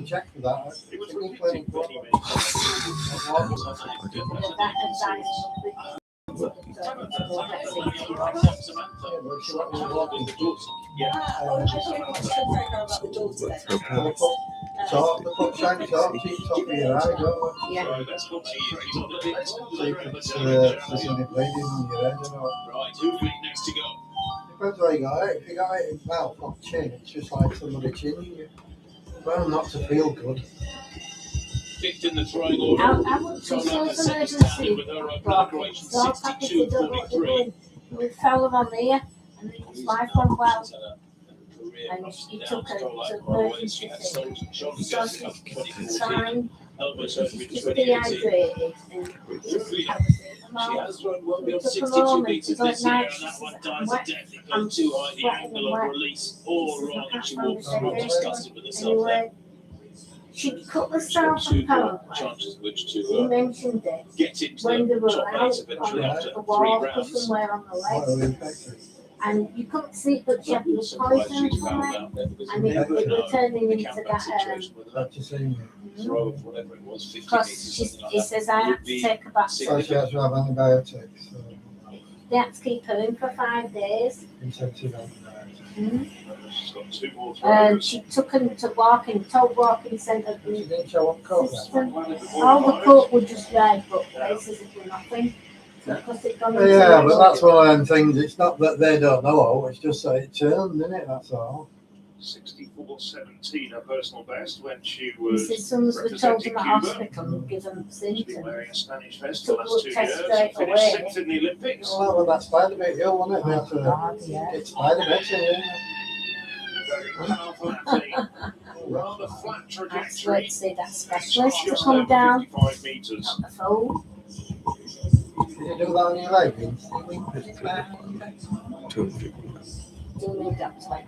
and check for that. Top, the pop shank top, keep top of your eye, don't we? Yeah. So you can there's any bleeding in your head or not. Right, who's next to go? Depends where you got it. If you got it in mouth, not chin, it's just like somebody chinning you. Well, not to feel good. Fifth in the throwing order. I would choose emergency. With her open But operation it's all packaged, they don't know what they're 62-43. doing. We fell on there, and his life went well. And he took her to emergency. So she's fine. She's just dehydrated. And She has run well beyond Took a 62 moment, metres she's like this year, nice, and that she one says, dies "I'm a wet, death. It I'm goes too high, the sweating angle and of wet." release, all wrong, and she walks through Anyway, disgusted with herself there. Anyway, she cut She's herself got two apparently. chances which He to mentioned it. get into When they the were top out eight eventually on after the 3 wall, put rounds. somewhere on the What are leg, we infected? and you couldn't see it, but she had I'm the surprised poison she's from found it, out there because and you it never was know turning the into comeback that. situation with That's the same. a throw of whatever it was, 50 Because metres, something he like that. says I had to take her back. So she has to have antibiotics. So They had to keep her in for 5 days. intensive antibiotics. She's got 2 more And throws. she took him to told walking centre. She didn't show up coat then. System. All the coat were just red, but places were nothing. So because it gone into Yeah, the but that's one of them things. It's not that they don't know. It's just that it turned, isn't it? That's all. 64-17, her personal best when she He was said, as soon as we told representing him at Cuba. hospital and give them She's been symptoms. wearing a Spanish vest Took the blood last 2 test years. straight Finished away. 6th in the Olympics. Well, when that spider bit you, wasn't it? They had to get spider bits in, yeah. Very powerful athlete. Rather flat That's trajectory. where to see that specialist to Just come over down 55 metres. on the phone. Did you do that on your leg? Do me doctor.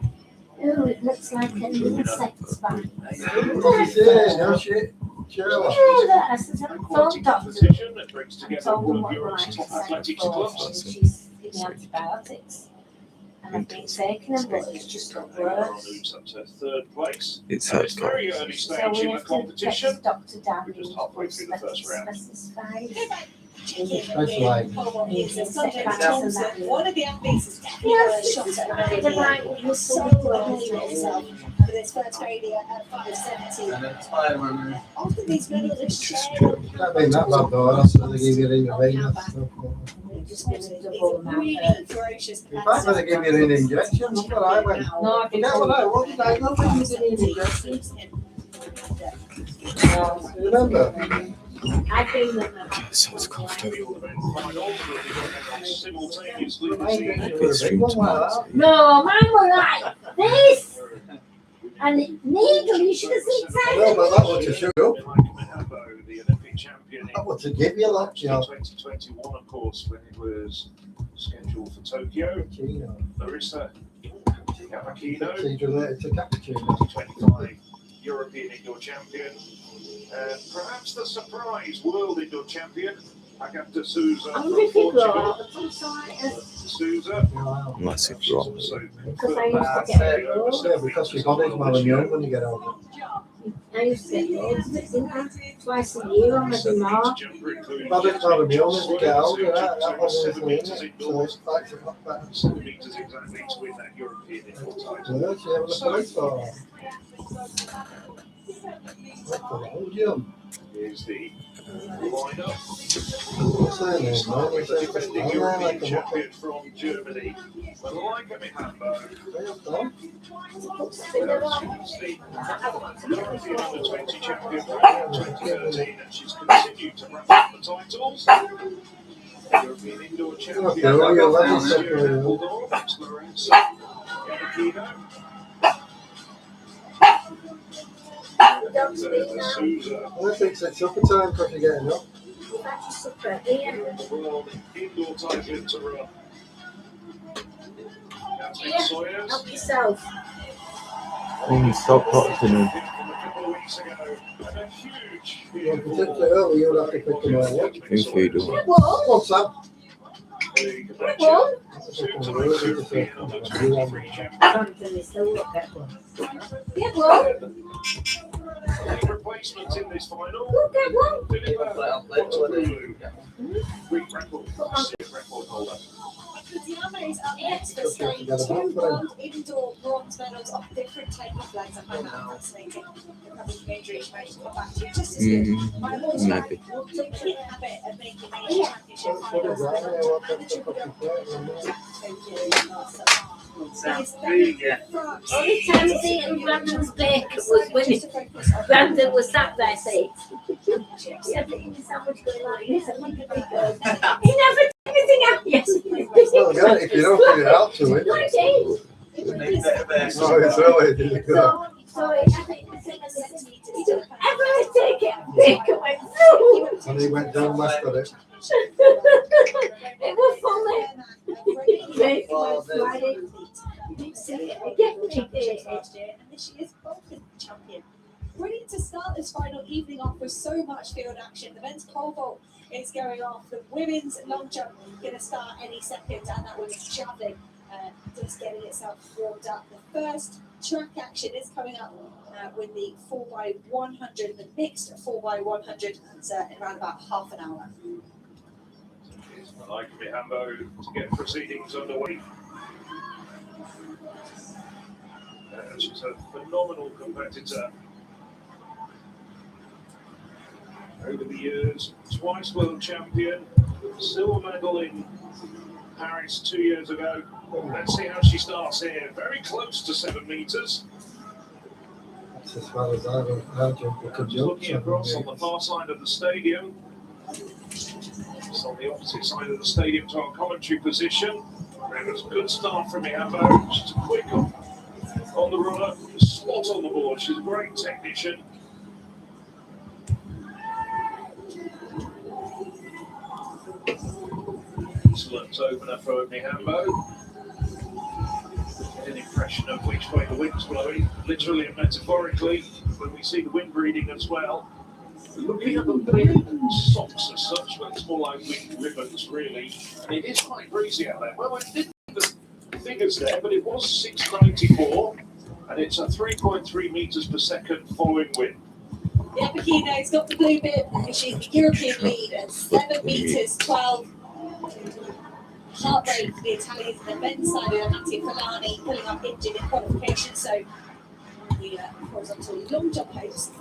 Oh, it looks like an insect spine. Yeah, no shit. Sure. Yeah, I said, I phone Quality doctor. competition that brings I together told all them of what Europe's like top I said athletics before, clubs. and she's giving me antibiotics. And I've been taking them, but it's just got worse. Moves up to 3rd place. It's At this very early So stage we in the have to get competition. this doctor down. We're just halfway through the first round. Specified. That's like One of the athletes is definitely shot at the moment. He was so amazed with himself for this first failure at 5:17. After these medals are shown, that ain't that bad though. That's what they give you in the vein. That's stuff. Just give it double amount. really ferocious. In fact, when they give you an injection, look what I went. No, I You know what did I go for using an injection? Remember? I've been with them. So it's comfortable. Simultaneously, I ain't been to a big one like that. No, mine were like this. And it needle, you should have seen No, that. but that was to shoot up. the Olympic champion in That was to give you that job. 2021, of course, when it was scheduled for Tokyo. Cappuccino. Larissa Cavaquino, It's related to cappuccino. 2025 European indoor champion, and perhaps the surprise world indoor champion, Agatha Souza I from wonder if you grow Portugal. out the tonsillitis. Souza, Wow. Massive she's drop. also Because I used to That's get it. those. Yeah, because your body's more immune when you get older. I used to get those, didn't I? Twice a year on the demand. Body's more immune as you get older. That was the thing, isn't it? So it's like it's not better. 7 meters exactly to win that European indoor title. Yeah, she having a fight for it. What the hell, Jim? Here's the lineup. What's her name, man? Start with the defending Oh, European like a champion from Germany, Malaika Mihambo. European under-20 champion from 2013, and she's continued to wrap up the titles. European indoor champion Okay, well, you're lucky, Sierra Secretary. Bulldog, Lorenzo Cavaquino. Souza, I think it's supper time because you're getting up. That's super. Ian, the world indoor title to run. Catherine Yeah. Sawyers. help yourself. Stop boxing him. A couple of weeks ago, and a huge Yeah, particularly early, you'll have to pick them up. Yeah? Who's food doing? Get one. What's that? Get one. two-time European under-23 champion. Anthony still look at one. Get one. champions in this final. Look at one. Greek record, Olympic record holder. The Diamonds are next for staying 2 gold indoor bronze medals off different type of flags. I find that fascinating. Coming from injury, she managed to come back to just as good. My horse Maybe. will take the habit of making major championship What is finals. that? Yeah, what the fuck Only time I see him Brandon's bake was when Brandon was sat there saying, "Yeah, but he was so much going like this." I'm like, he never did anything out. Yes, Well, yeah, if you don't put it out to it. Like it. Oh, it's really good. So I think he didn't ever take it. Bake and went through. And he went down west of it. It was funny. Bake was Friday. And this year's Balkan champion. Ready to start this final evening off with so much field action. The men's pole vault is going off. The women's long jump going to start any second, and that women's javelin just getting itself warmed up. The first track action is coming up with the 4x100, the mixed 4x100. That's in around about half an hour. I'd like Mihambo to get proceedings underway. She's a phenomenal competitor. Over the years, twice world champion, silver medal in Paris 2 years ago. Let's see how she starts here. Very close to 7 meters. That's as far as I jump. I could jump. Looking across on the far side of the stadium. It's on the opposite side of the stadium to our commentary position. And it's a good start from Mihambo. She's quick on the runner, spot on the board. She's a great technician. Excellent opener for Mihambo. Get an impression of which way the wind's blowing, literally and metaphorically, when we see the wind breeding as well. Looking at the socks as such, but it's more like wind ribbons really. And it is quite breezy out there. Well, I didn't have the figures there, but it was 694, and it's a 3.3 meters per second following wind. Yeah, Bikino's got the blue bib. She's the European lead at 7 meters 12. Heart rate for the Italians and the men's side of Mattia Filani pulling up injured in qualification. So the horizontal long jump host.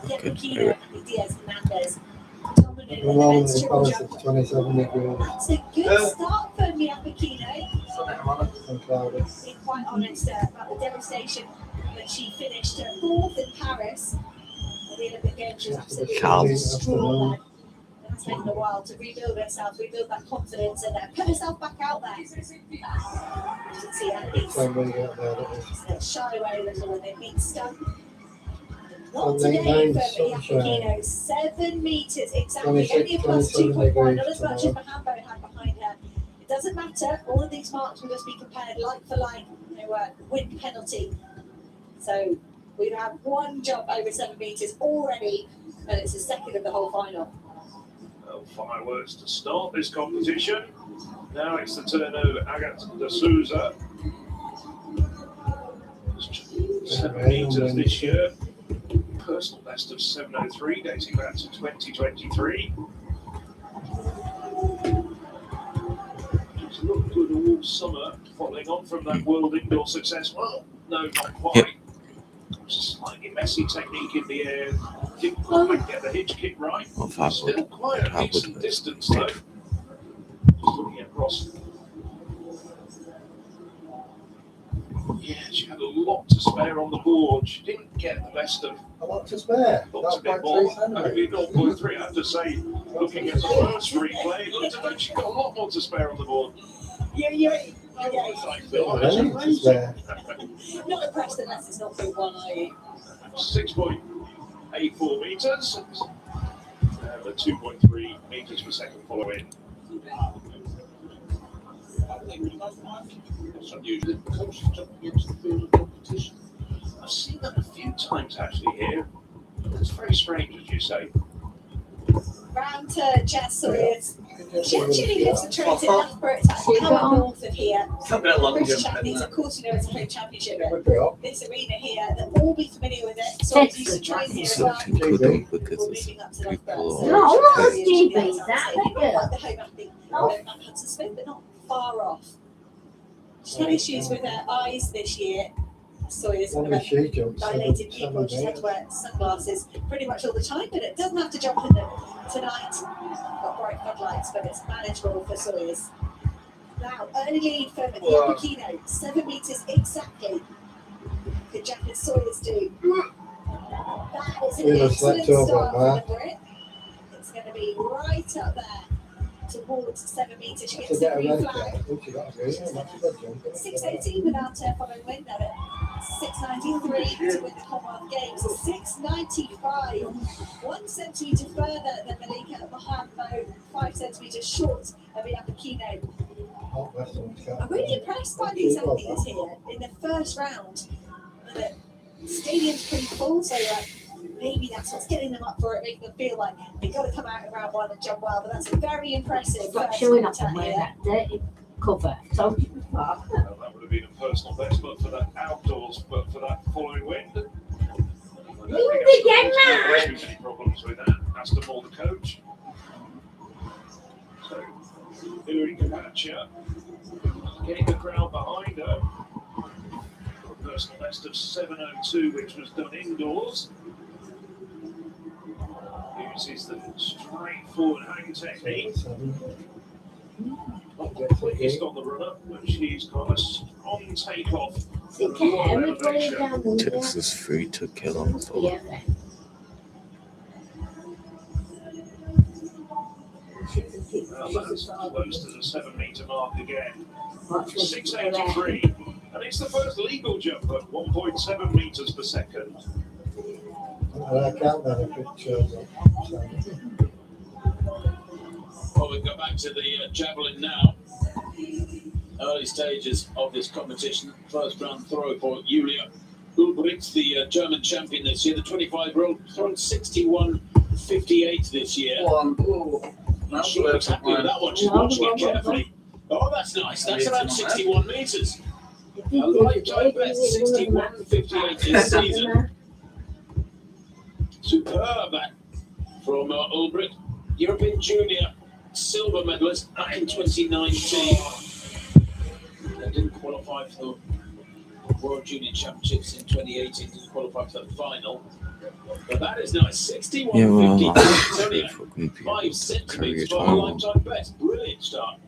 Yeah, Bikino, Diaz Hernandez. Dominant in the men's triple jump. 27 degrees. That's a good start for Mia Bikino. And cloudy. Being quite honest about the devastation that she finished fourth in Paris at the Olympic Games. She was absolutely destroyed. It's taken a while to rebuild herself, rebuild that confidence, and put herself back out there. You can see her feet Same way you get there, that is. shy away a little when they beat Stump. Not And today they for sunshine. Yakino. 7 meters exactly. 26, Only a plus 27 2.1, not degrees as much as Mahambo had behind her. It doesn't matter. All of these marks will just be compared like for like. No win penalty. So we've had one jump over 7 meters already, and it's the second of the whole final. Well, fireworks to start this competition. Now it's the turn of Agathe de Souza. 7 meters this year. Personal best of 7:03, dating back to 2023. She's looked good all summer, following on from that world indoor success. Well, no, not quite. Yep. Slightly messy technique in the air. Didn't quite get the hitch kick right. Still quite a decent distance though. Just looking across. Yeah, she had a lot to spare on the board. She didn't get the best of. A lot to spare. Lots a bit 0.3 more. centimetres. Maybe 0.3, I have to say. Looking at the first replay, it looked like she got a lot more to spare on the board. Yeah. To spare. Not impressed unless it's not through one, are you? 6.84 meters. And the 2.3 meters per second following. It's unusual. Coaches jumping into the field of competition. I've seen that a few times actually here. It's very strange, as you say. Round to Jess Sawyers. She actually lives and trains in Loughborough. It's like an hour north of here. Something along British jump in champions, there. of course, you know it's a home championship. It would be up. This arena here, they'll all be familiar with it. So it's used to train here as well. Something couldn't because We're it's moving up to people Loughborough. are So No, it's what's very GB? interesting. That You might bigger? like the home athlete at Hudson Smith, but not far off. She's had issues with her eyes this year. Sawyer's Only she jumps dilated pupil. She's had to wear sunglasses pretty much all the time, but it doesn't have to jump in them tonight. Got bright floodlights, but it's manageable for Sawyer's. Now, early lead for Yapakino, 7 metres exactly. Could Jacqueline Sawyer's do? That is an Yeah, excellent slept over start on for the Brit. It's going to be right up there towards 7 metres. She To gets the get a green red flag. card, which you got to agree on, that's a good jump. 6:18 without following wind at it. 6:93 to win the Commonwealth Games. 6:95, 1 centimetre further than Malika Mohammed, 5 centimetres short of Yapakino. Hot Western's got- I'm really impressed by these athletes here in the first round. The stadium's pretty full, so maybe that's what's getting them up for it, making them feel like they've got to come out in round one and jump well. But that's a very impressive Stop first showing up attempt and wear here. that dirty cover. Told you before. Well, that would have been a personal best, but for that outdoors, but for that following wind. I don't think again, Aston Martin has any problems with that. Aston Martin, the coach. So, Hillary Capaccia getting the crowd behind her. A personal best of 7:02, which was done indoors. Uses the straightforward hang technique. Not the quickest on the run up, but she's got a strong takeoff. See, everybody down there. Texas free to kill on the Yeah. Well, that's close to the 7 metre mark again. Watch this. 6:83, and it's the first legal jump at 1.7 metres per second. I can't have a picture. Well, we go back to the javelin now. Early stages of this competition. First round throw for Julia Ulbricht, the German champion this year. The 25-year-old thrown 61.58 this year. She looks happy with that one. She's watching it carefully. Oh, that's nice. That's about 61 metres. A lifetime best, 61.58 this season. Superb that from Ulbricht. European Junior silver medalist back in 2019. They didn't qualify for the World Junior Championships in 2018, didn't qualify for the final. But that is nice, 61.50. Yeah, well, It's only if we're going to be 5 able to carry centimetres it for a home, lifetime best. Brilliant start.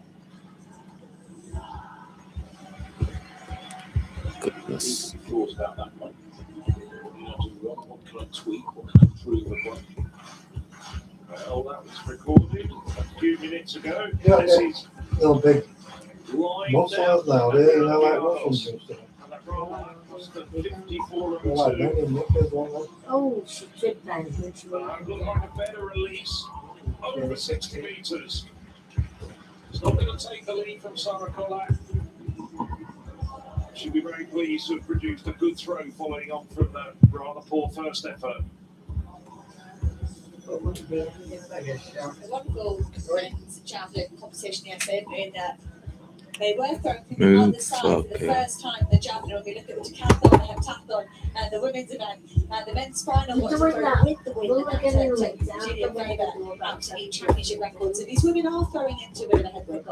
goodness. Thoughts about that one? What do you want to run? What can I tweak? What can I improve upon? Well, that was recorded a few minutes ago. Yeah, This yeah. is No big lined muscles out now, the do you know, like yards. Russians used to. And that roll was the 54 They're like and 2. many knickers, weren't Oh, she tripped then when she went. Looked like a better release over 60 metres. It's not going to take the lead from Sarah Collak. She'll be very pleased to have produced a good throw following on from that rather poor first effort. A wonderful men's javelin competition yesterday in they were throwing people on the side for the first time in the javelin. When we look at the decathlon, the heptathlon, and the women's event, and the men's final was Doing that with the win. Will we get in like down Virginia the way Faber absolute championship records. And these women are throwing into a bit of a headwind.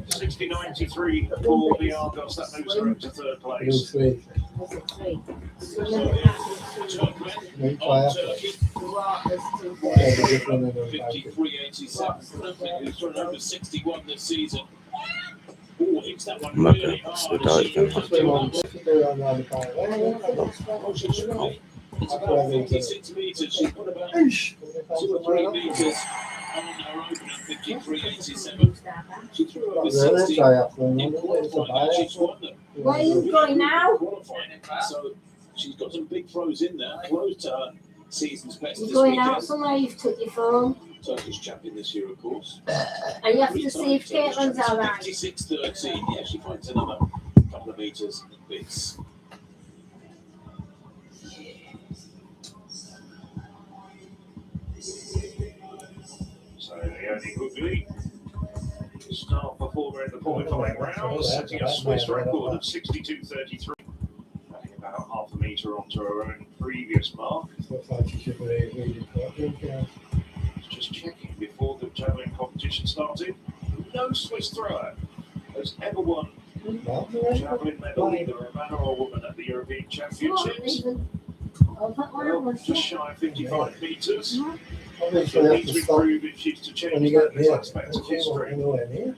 60.93 for the Argos. That moves her up to third they? place. Three. Was it three? Make On fire. Turkey, Yeah, they're just running around. 53.87. Who's thrown over 61 this season. Oh, hits that one Look really at hard. the She diving. goes They to want to do it on the other side. Oh, she should be. It's about 56 metres. She put about 2 or 3 metres on her open at 53.87. She threw over Really 60 triathlon, in isn't it? It's a qualifying. She's won them. Where are you going now? Qualifying. So she's got some big throws in there, close to her season's best You're this going out weekend. somewhere, you've took your phone. Turkish champion this year, of course. And you have to see if Caitlin's alright. 56.13. Yeah, she finds another couple of metres and bits. So Leonie Hughley performer in the qualifying round, setting a Swiss record of 62.33. Adding about half a metre onto her own previous mark. Looks like she should be really important. Just checking before the javelin competition started. No Swiss thrower has ever won javelin medal, either a man or a woman, at the European Championships. Well, just shy of 55 metres. So Obviously, needs to improve if she's to when change you that get here, aspect of she won't history. anywhere near.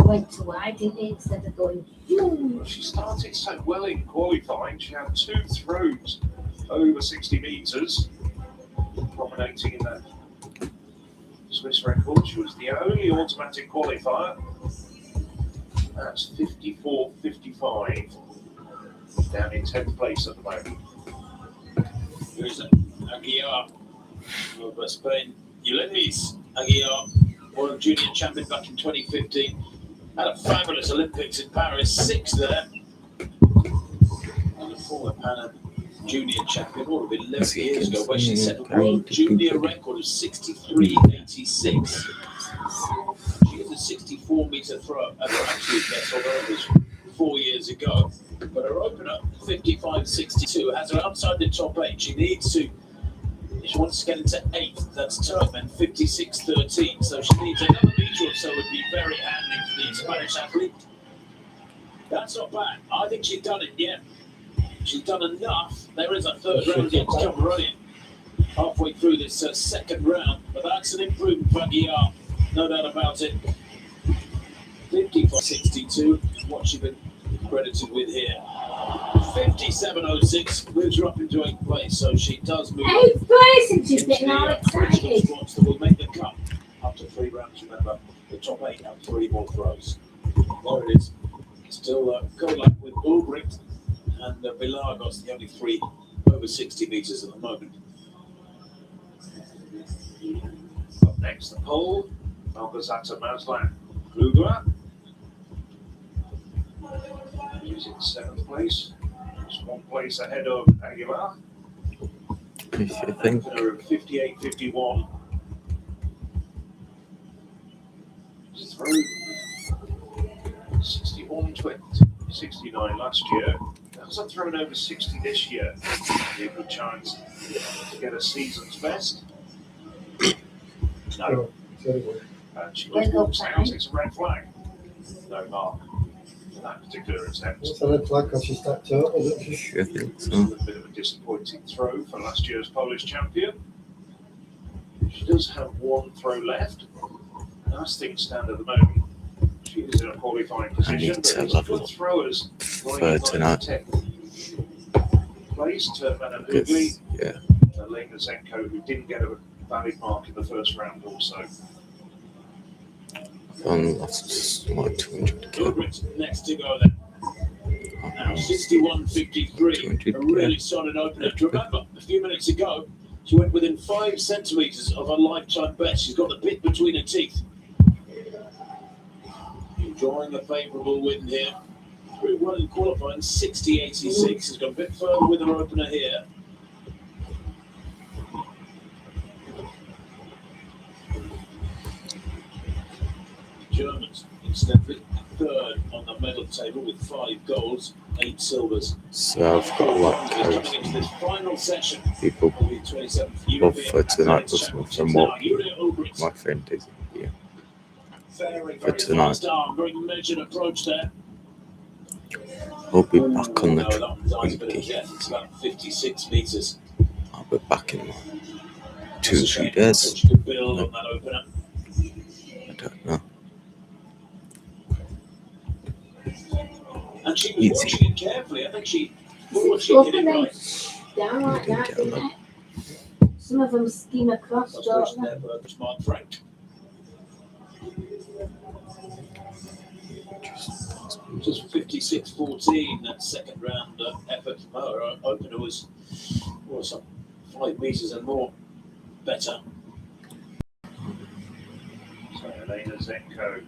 Went too wide, didn't it? Instead of going, Well, she started so well in qualifying. She had 2 throws over 60 metres, dominating in that Swiss record. She was the only automatic qualifier. That's 54.55. Down in 10th place at the moment. Here's Aguiar of Spain. Ulises Aguiar, world junior champion back in 2015. Had a fabulous Olympics in Paris, 6th there. And a former Pan Am junior champion, all of 11 years ago, where she set a world junior record of 63.86. She is a 64-metre throw at her absolute best, although it was 4 years ago. But her opener, 55.62, has her outside the top 8. She needs to, if she wants to get into 8th, that's Turkmen, 56.13. So she needs another metre or so, would be very handy for the Spanish athlete. That's not bad. I think she's done it, yeah. She's done enough. There is a third round yet to come running halfway through this second round. But that's an improvement for Aguiar, no doubt about it. 55.62, what she's been credited with here. 57.06 moves her up into 8th place, so she does move up 8th place, and she's into getting all the original excited. spots that will make the cup. After 3 rounds, remember, the top 8 have 3 more throws. There it is. Still Kolak with Ulbricht and Vilagos, the only 3 over 60 metres at the moment. Up next, the pole, Malgorzata Maslan Klugler. She's in 7th place. Just 1 place ahead of Aguilar. If you think Winner of 58.51. Through 61.20, 69 last year. Hasn't thrown over 60 this year. Be a good chance to get a season's best. No. And she just walks out. It's a red flag. No mark for that particular attempt. What's a red flag because she stepped up? Was it? I think It was a so. little bit of a disappointing throw for last year's Polish champion. She does have 1 throw left. And as things stand at the moment, she is in a qualifying position. need But to there's level good throwers going for in tonight. 10th place. Turkmen and Because, Ugly. yeah, Elena Zenko, who didn't get a valid mark in the first round also. lost like 200 kilo. Ulbricht next to go then. Now 61.53, a really solid opener. Do you remember, a few minutes ago, she went within 5 centimetres of her lifetime best. She's got the bit between her teeth. Enjoying a favourable win here. Pretty well in qualifying, 60.86. Has gone a bit further with her opener here. Germans, incidentally, 3rd on the medal table with 5 golds, 8 silvers. So I've got like Coming into this final session people of the 27th love European for tonight Athletics from Championships. what Now, Julia Ulbricht, my friend is. Yeah, very, for very tonight. fast arm, very measured approach there. I'll be back on the No, that one's eyes a bit of 20. death. It's about 56 metres. I'll be back in like That's 2 a 3 shame. days. She could build on that opener. I don't know. And she was Easy. watching it carefully. I think she thought she Up hit and it then right. down like that, didn't they? Some of them skim across, That's don't pushing they? there, Burgess Mark Frank. Just 56.14, that second round effort from her. Her opener was some 5 metres and more better. So Elena Zenko,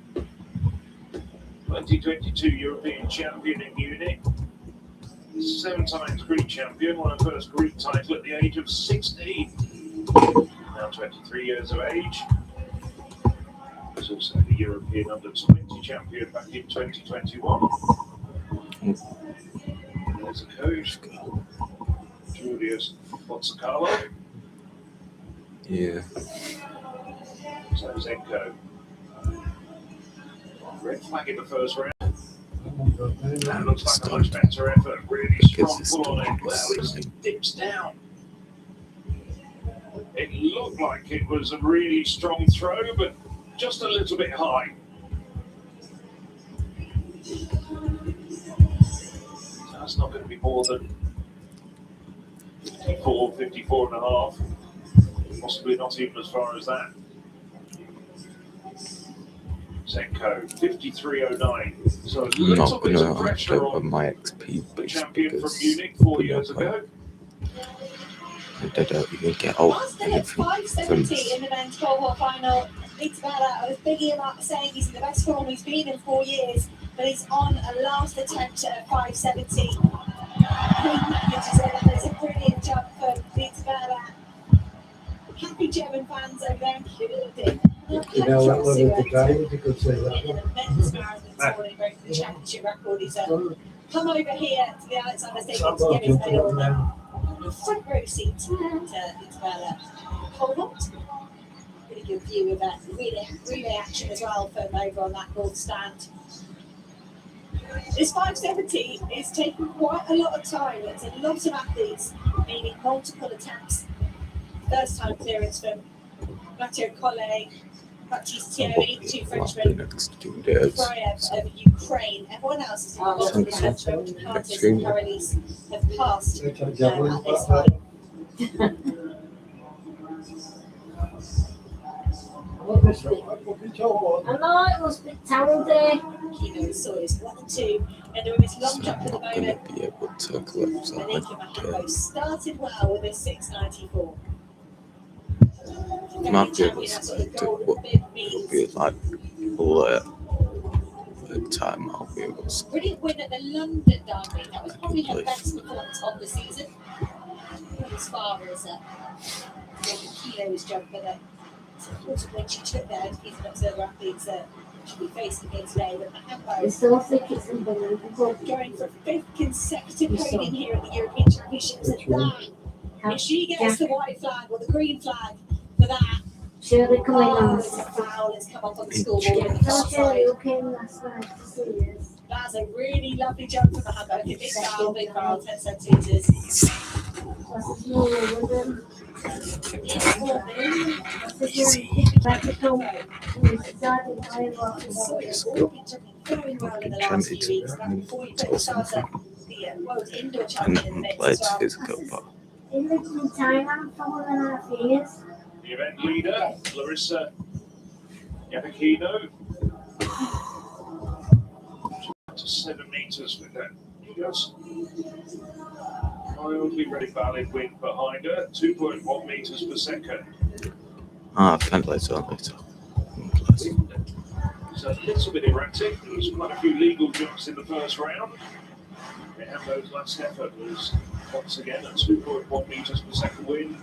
2022 European champion in Munich. 7 times Greek champion, won her first Greek title at the age of 16. now 23 years of age. He's also the European Under-20 champion back in 2021. There's a coach, Julius Fonseca. Yeah. So Zenko. Red flag in the first round. That looks like a much better effort. Really strong pull on it. Well, he dips down. It looked like it was a really strong throw, but just a little bit high. So that's not going to be more than 54, 54 and a half. Possibly not even as far as that. Zenko, 53.09. So a I'm little not bit gonna of pressure update on my XP the base champion from because Munich 4 years ago. they don't even get out Last day at anything 570 in the men's pole final. It's about that. I was biggie about saying he's in the best form he's been in 4 years, but he's on a last attempt at 570. It's a brilliant job for Peter Berger. Happy German fans over there, including You know, that was the guy, you could say that. in the men's marathon this morning, breaking the championship record. He's come over here to the Alexander Stadium to get his medal. Front row seat to Peter Berger. Hold on. Pretty good view of that relay action as well from over on that north stand. This 570 is taking quite a lot of time. There's a lot of athletes meaning multiple attempts. First time clearance from Mathieu Collet, Baptiste Thierry, two Frenchmen, Fryev of Ukraine. Everyone else is involved in the attempts from Cartis and Carolis have passed at this time. I know it must be terrible day. Kino and Sawyers 1 and 2 in the women's long jump at the not going moment. to be able to collect Malika Mahambo started well with a 6.94. might be able to do what will be like the time I'll be able to Brilliant win at the London Derby. That was probably her best performance of the season. As far as Kilo's jump, but when she took there, he's an observer athletes she'll be facing here today. But I Mahambo still think it's unbelievable. going for a fifth consecutive podium here at the European Championships. And that, if she gets the white flag or the green flag for that, Surely coming on. it's a foul. It's come up on the scoreboard on the far Don't side. you came last night to see us? That's a really lovely jump from Mahambo. Big foul, 10 centimetres. What's his name with him? Sawyer's been jumping very well in the last few weeks. Back before he put himself at the world indoor and champion in the mix played as well. physical, but He lived in Thailand for 1.5 years. The event leader, Larissa Yapakino. To 7 meters with that. Yes. Mildly very valid wind behind her, 2.1 meters per second. kind of later. It's a little bit erratic. There was quite a few legal jumps in the first round. Hambo's last effort was once again at 2.1 meters per second wind.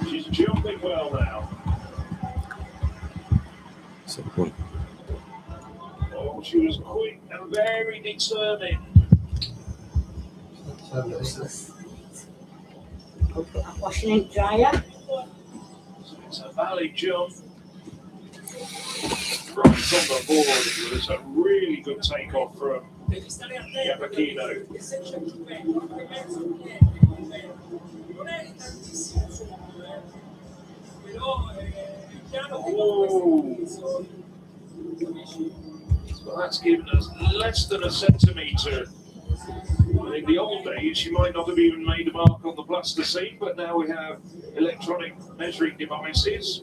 She's jumping well now. So one. Oh, she was quick and very determined. Washing it dryer. So it's a valid jump. Right on the board, it was a really good takeoff from Yapakino. Oh. Well, that's given us less than a centimetre. In the old days, you might not have even made a mark on the plasticine, but now we have electronic measuring devices,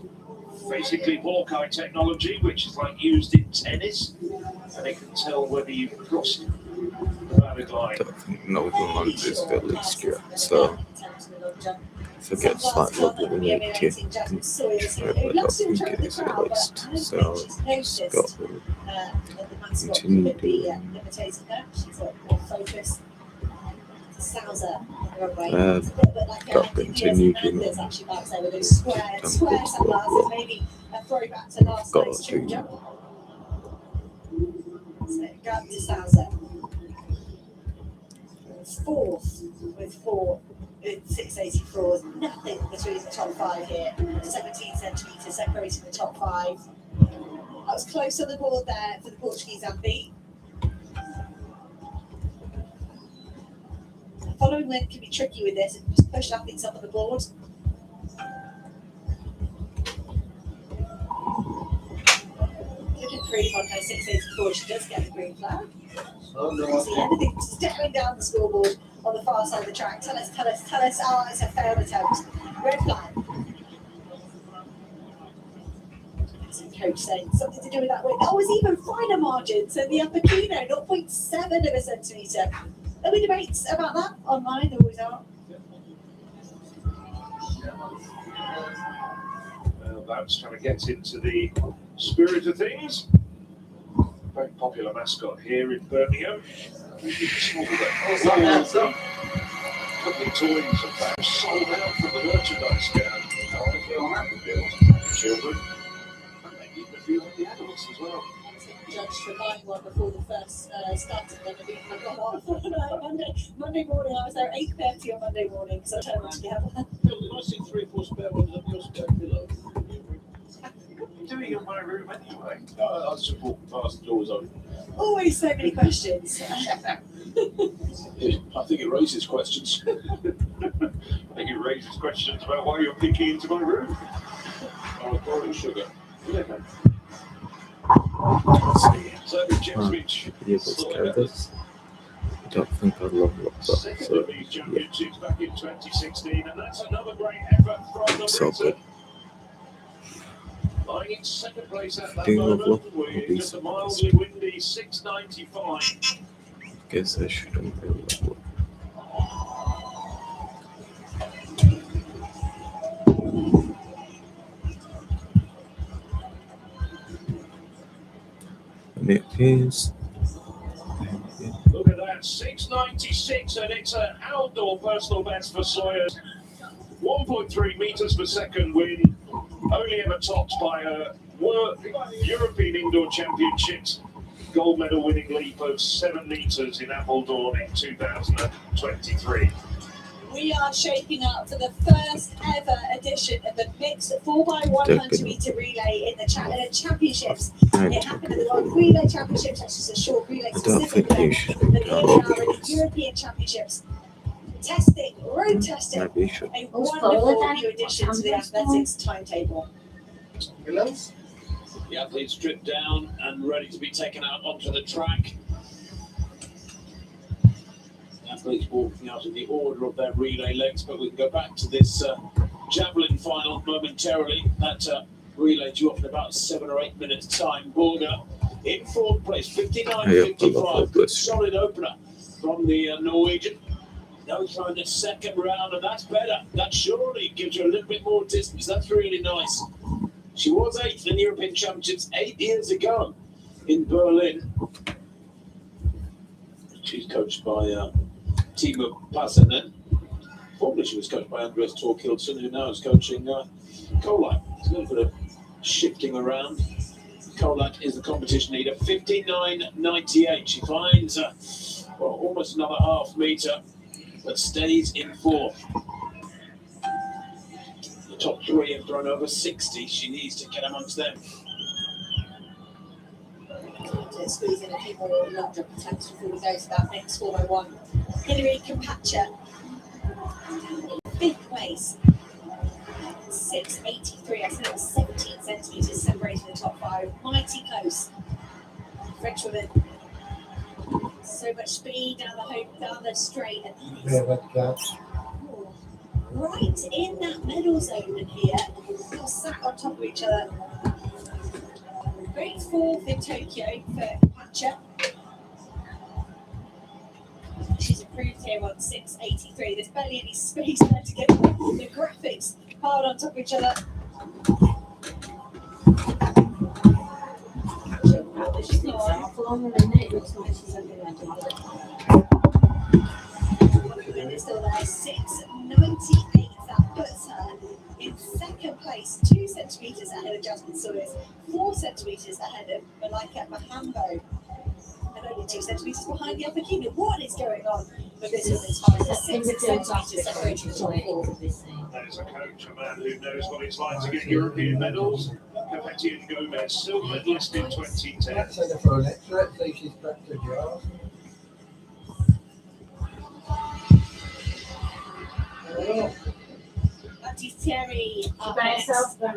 basically Hawkeye technology, which is like used in tennis, and it can tell whether you've crossed the boundary line. I don't think Northern Lands is the least yet, so if it gets like level we need to, I don't think it is at least, so it's got to continue doing. She's got more focus. Salza Got continued, you know. Square sunglasses, maybe a throwback to last Got night's trip to jump. So Gab Distanza. Fourth with 684. Nothing between the top five here. 17 centimetres separating the top five. I was close on the board there for the Portuguese unbeat. Following length can be tricky with this and just push athletes up on the board. Could improve on her 684. She does get the green flag. See everything staring down the scoreboard on the far side of the track. Tell us. Oh, it's a failed attempt. Red flag. Some coach saying something to do with that weight. Oh, it's even finer margin. So the upper kino, 0.7 of a centimetre. There'll be debates about that online. There always are. Well, that's trying to get into the spirit of things. Very popular mascot here in Birmingham. Couple of toys and bags sold out from the merchandise stand. Children, and maybe even a few of the adults as well. Judged for buying one before the first started. Then I got off Monday morning. I was there at 8:30 on Monday morning because I turned to get one. I see 3 or 4 spare ones on your spare pillow. What are you doing in my room anyway? I just walk past the doors open. Always so many questions. I think it raises questions. I think it raises questions about why you're peeking into my room. I was borrowing sugar. So Jim Switch, be able to carry this. I don't think I'd love that. second So of these championships back in 2016, and that's another great effort from the so good. lying in second place at that Do you love moment with just a mildly windy 695. Guess I shouldn't be level. And it is. Look at that, 696, and it's an outdoor personal best for Sawyers. 1.3 meters per second win, only ever topped by a European Indoor Championships gold medal winning leap of 7 meters in Appledorn in 2023. We are shaping up for the first ever edition of the mixed 4x100 meter relay in the championships. It happened at the World Relay Championships, which is a short relay I don't specific think you event. should But be here we are at the European Championships. Testing, road testing, Maybe you should. a wonderful new addition to the athletics timetable. The athletes stripped down and ready to be taken out onto the track. Athletes walking out in the order of their relay legs, but we can go back to this javelin final momentarily. That relay due up in about 7 or 8 minutes time. Border in fourth place, 59.55. Solid opener from the Norwegian. No throw in the second round, and that's better. That surely gives you a little bit more distance. That's really nice. She was 8th in the European Championships 8 years ago in Berlin. She's coached by Timo Passanen. Formerly she was coached by Andreas Torkildsen, who now is coaching Kolak. There's a little bit of shifting around. Kolak is the competition leader, 59.98. She finds almost another half metre, but stays in fourth. The top 3 have thrown over 60. She needs to get amongst them. To squeeze in a few more long jump attempts before we go to that next 4x1. Hillary Kampacha, 5th place, 683. I said it was 17 centimetres separating the top 5. Mighty close. French woman. So much speed down the straight. Right in that middle zone in here. All sat on top of each other. Great 4th in Tokyo for Kampacha. She's improved here on 683. There's barely any space there to get the graphics piled on top of each other. it's still there. 6.98. That puts her in second place, 2 centimetres ahead of Jasmine Sawyers, 4 centimetres ahead of Malika Mahambo, and only 2 centimetres behind the upper kingdom. What is going on with this women's final? 6 centimetres separating the top 4. That is a coach, a man who knows what it's like to get European medals. Capeti and Gomez, silver medalist in 2010. Let's send her for an extra, so she's back to jar. Thierry up By next. herself, So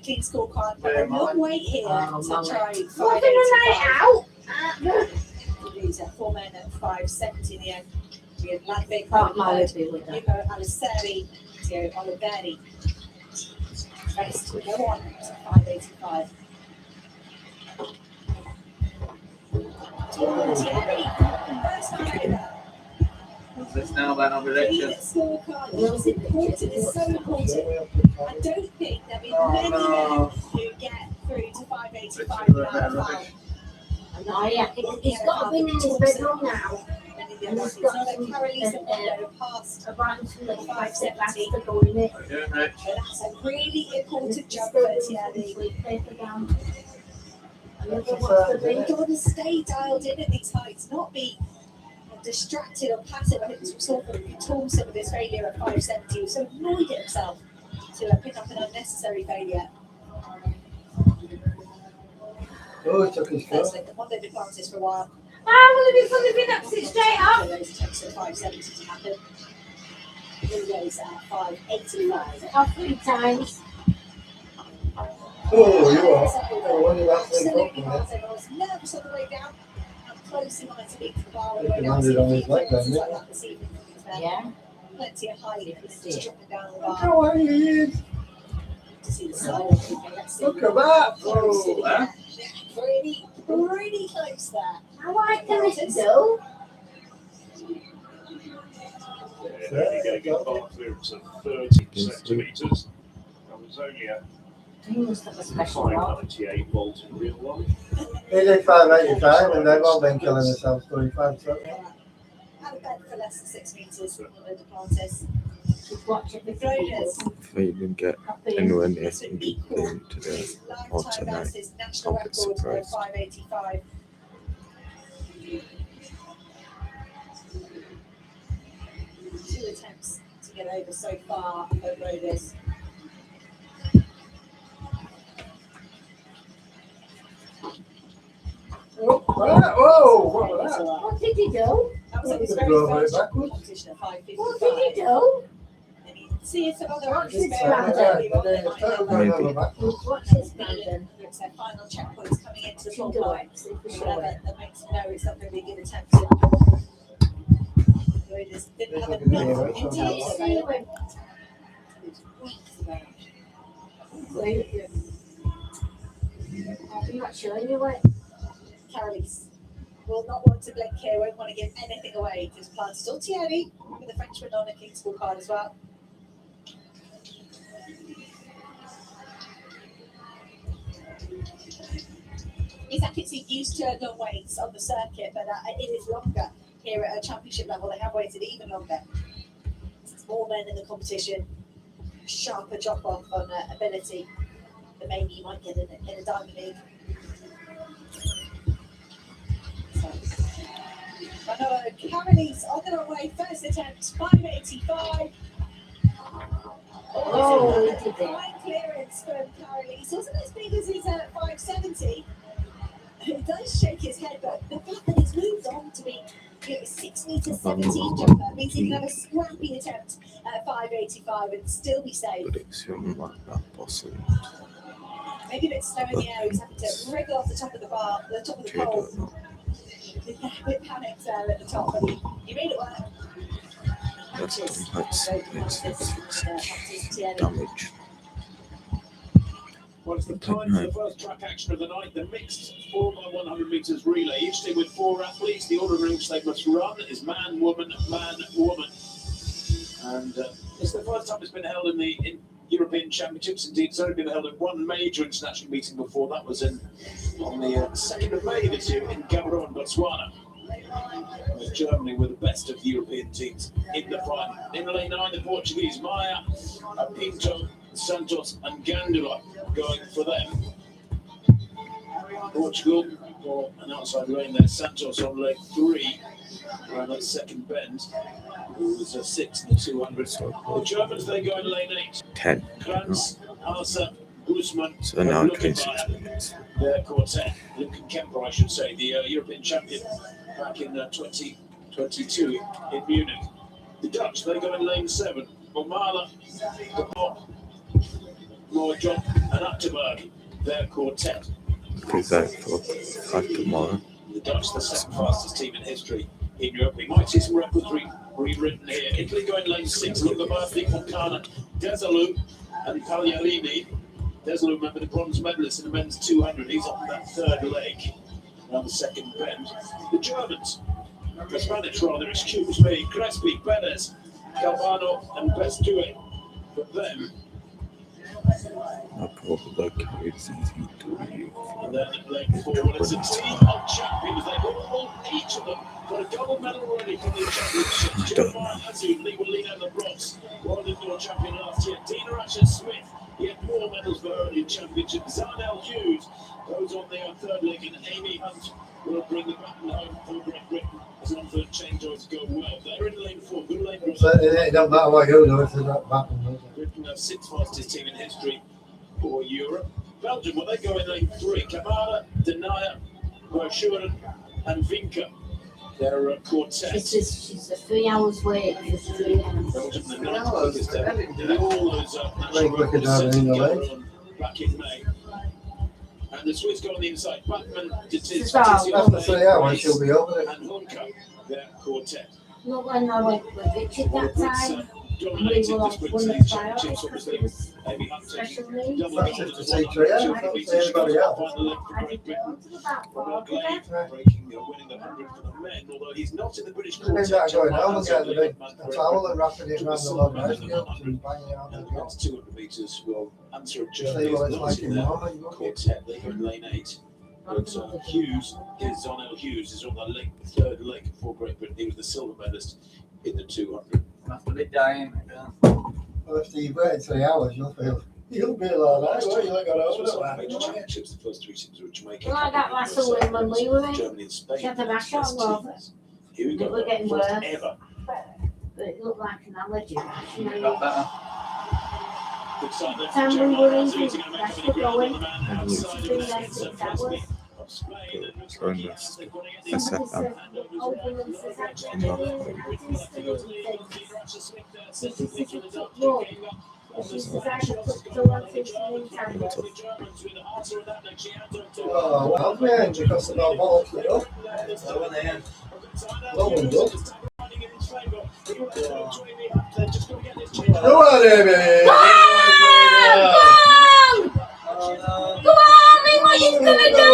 clean scorecard, but Yeah, a long wait here to try Nothing a night 5.85. out. These are 4 men at 5.70 in the end. We have Ladvik, Can't marry with her. Hugo Aliseri, Theo Oliveri. Rest to go on to 5.85. Thierry, first time over. What's this now then on Clean prediction? scorecard is important, it's so important. I don't think there'll be many men who get through to 5.85 without a foul. No, yeah, he's got to be in his bedroom now. Many of the other teams, although Carolise and Wando passed About to like 5.70. to go in it. How you doing, Rich? But that's a really important jump for Thierry. Paper down. Another one for me. Got to stay dialed in at these heights, not be distracted or passive. I think this was sort of Tom some of his failure at 5.70. He was so annoyed at himself to pick up an unnecessary failure. Oh, it took his That's foot. like the one they've been practicing for a while. Will it be fun if he knocks it straight For up? those attempts at 5.70 to happen. Here goes at 5.85. Off 3 times. Oh, you are. I wonder about the Absolutely foot. not. I was nervous on the way down. And close in mind to beat the bar on the He way down. landed on his leg then, Like didn't that this evening. Yeah. Plenty of height, and it's just dropping down the Look bar how high he is. to see the side of it. Let's see. Look at that. Oh, Pretty, pretty close there. How wide can it go? Only getting a bar clearance of 30 centimetres. That was only a He must have a special rod. 598 volt in real life. He did 5.85 and they've all been killing themselves doing 5. So. Out of bed for less than 6 metres on the Duplantis. Just watch it. The Floaters, If I even get Up in. anywhere near this would equal into the his lifetime alternate, best, his national I'll be record of surprised. 5.85. Two attempts to get over so far for Floaters. Oh, whoa, what was that? What did he do? That was on his Could very go very first backwards. competition at 5.55. What did he do? And you can see if some other What's actors his bear brand? early on, they It's might total have going Maybe. over backwards. What's his brand? it's their final checkpoints coming into the She'll full do line. it. See for Whatever sure. that makes you know it's not going to be a good attempt. The Raiders didn't have enough Did you intel see available. him? Wait. I'm not showing you what. Carolise will not want to blink here, won't want to give anything away. Just plans still Thierry with the Frenchman on a King's scorecard as well. He's used to long waits on the circuit, but it is longer here at a championship level. They have waited even longer. It's more men in the competition, sharper drop off on ability than maybe you might get in a Diamond League. So, Manolo Carolise on their way, first attempt, 5.85. Oh, this he is did it. fine clearance from Carolise. Wasn't as big as his 5.70. He does shake his head, but the fact that he's moved on to be 6 metres 17 jumper means he can have a scrappy attempt at 5.85 and still be safe. but it's not that possible. Maybe a bit slow in the air, he's having to wriggle off the top of the bar, the top of the Okay, pole. don't know. He's a bit panicked there at the top, but he made it work. That's Matches. it's damage. Well, it's the time for the first track action of the night, the mixed 4x100 metres relay. Each team with 4 athletes. The order in which they must run is man, woman, man, woman. And it's the first time it's been held in European Championships. Indeed, it's only been held in one major international meeting before. That was on the 2nd of May this year in Reborn, Botswana. Germany were the best of the European teams in the final. In lane 9, the Portuguese Maia, Pinto, Santos, and Gandula going for them. Portugal for an outside lane there. Santos on leg 3, around that second bend, who was a 6 in the 200. The Germans, they go in lane 8. 10. Kranz, Arsa, Guzman, So now and 26 Luckenbach. minutes. Their quartet, Lincoln Kemper, I should say, the European champion back in 2022 in Munich. The Dutch, they go in lane 7. Momala, De Pop, Moorjob, and Achterberg, their quartet. Present for 5 tomorrow. The Dutch, the second fastest team in history in Europe. We might see some records rewritten here. Italy going lane 6. Lungobardi, Fontana, Desalu, and Pagliarini. Desalu, remember, the bronze medalist in the men's 200. He's on that third leg, around the second bend. The Germans, the Spanish rather, excuse me, Crespi, Perez, Calvano, and Pestue. For them. No problem, like it's easy to review. And then at leg 4, it's a team of champions. They've all, each of them, got a gold medal already from the championships. Jeremiah Azul, Lee will lead out the bronze. World Indoor champion last year. Dina Asher-Smith, he had more medals for her in championship. Zarnell Hughes goes on the third leg, and Amy Hunt will bring the baton home for Great Britain as long as the changeovers go well. They're in lane 4. Good lane, So it don't matter what you do, it's not button. Britain, the 6th fastest team in history for Europe. Belgium, well, they go in lane 3. Kamara, Denaya, Verschuren, and Vinca. Their quartet. She's a 3 hours wait for 3 hours. Belgium, the 9th quickest ever. Did all those Very quick national down records in the together lane. on back in May. And the Swiss go on the inside. Batman, After 3 hours, she'll be over it. and Hunka, their quartet. Not when I went with Richard that time. We Dominated were the on sprint one to of these the championships, because obviously. it was Amy Hunt special taking needs. double That's medals just as to well. see 3 hours, She that's beats to see everybody else. final leg for I Great did Britain. go to about Ronald 4 Glade today. breaking, winning the 100 for the men, although he's not in the British Maybe quartet. that going home and John getting a big Lance towel and wrapping it around the long legs and banging it out the And top. that's 200 metres will answer a See Germany what is it's not like in in their Marmite, you quartet. They go in lane 8. But Hughes, Zarnell Hughes, is on the third leg for Great Britain. He was the silver medalist in the 200. That's the bit dying. Well, if you've waited 3 hours, you'll be like that, won't you? You'll go This over was it. our major championships. The first 3 teams were Jamaica, Well, I got last away when we were in. Germany and Spain. She had the rash on, love. Here we go. It was getting First worse. ever. But it looked like an allergy rash. You Got know, better. Good start there Time for we Jeremiah were in, Azul. He's going to make that's up any good ground on going. the man outside of the fence of Frisbee of Spain. And looks like he has. They've got to get That's the it. Oh, well, man, because of our balls, you know. No one does. Go on, Amy! Come on, Lee, what are you gonna do?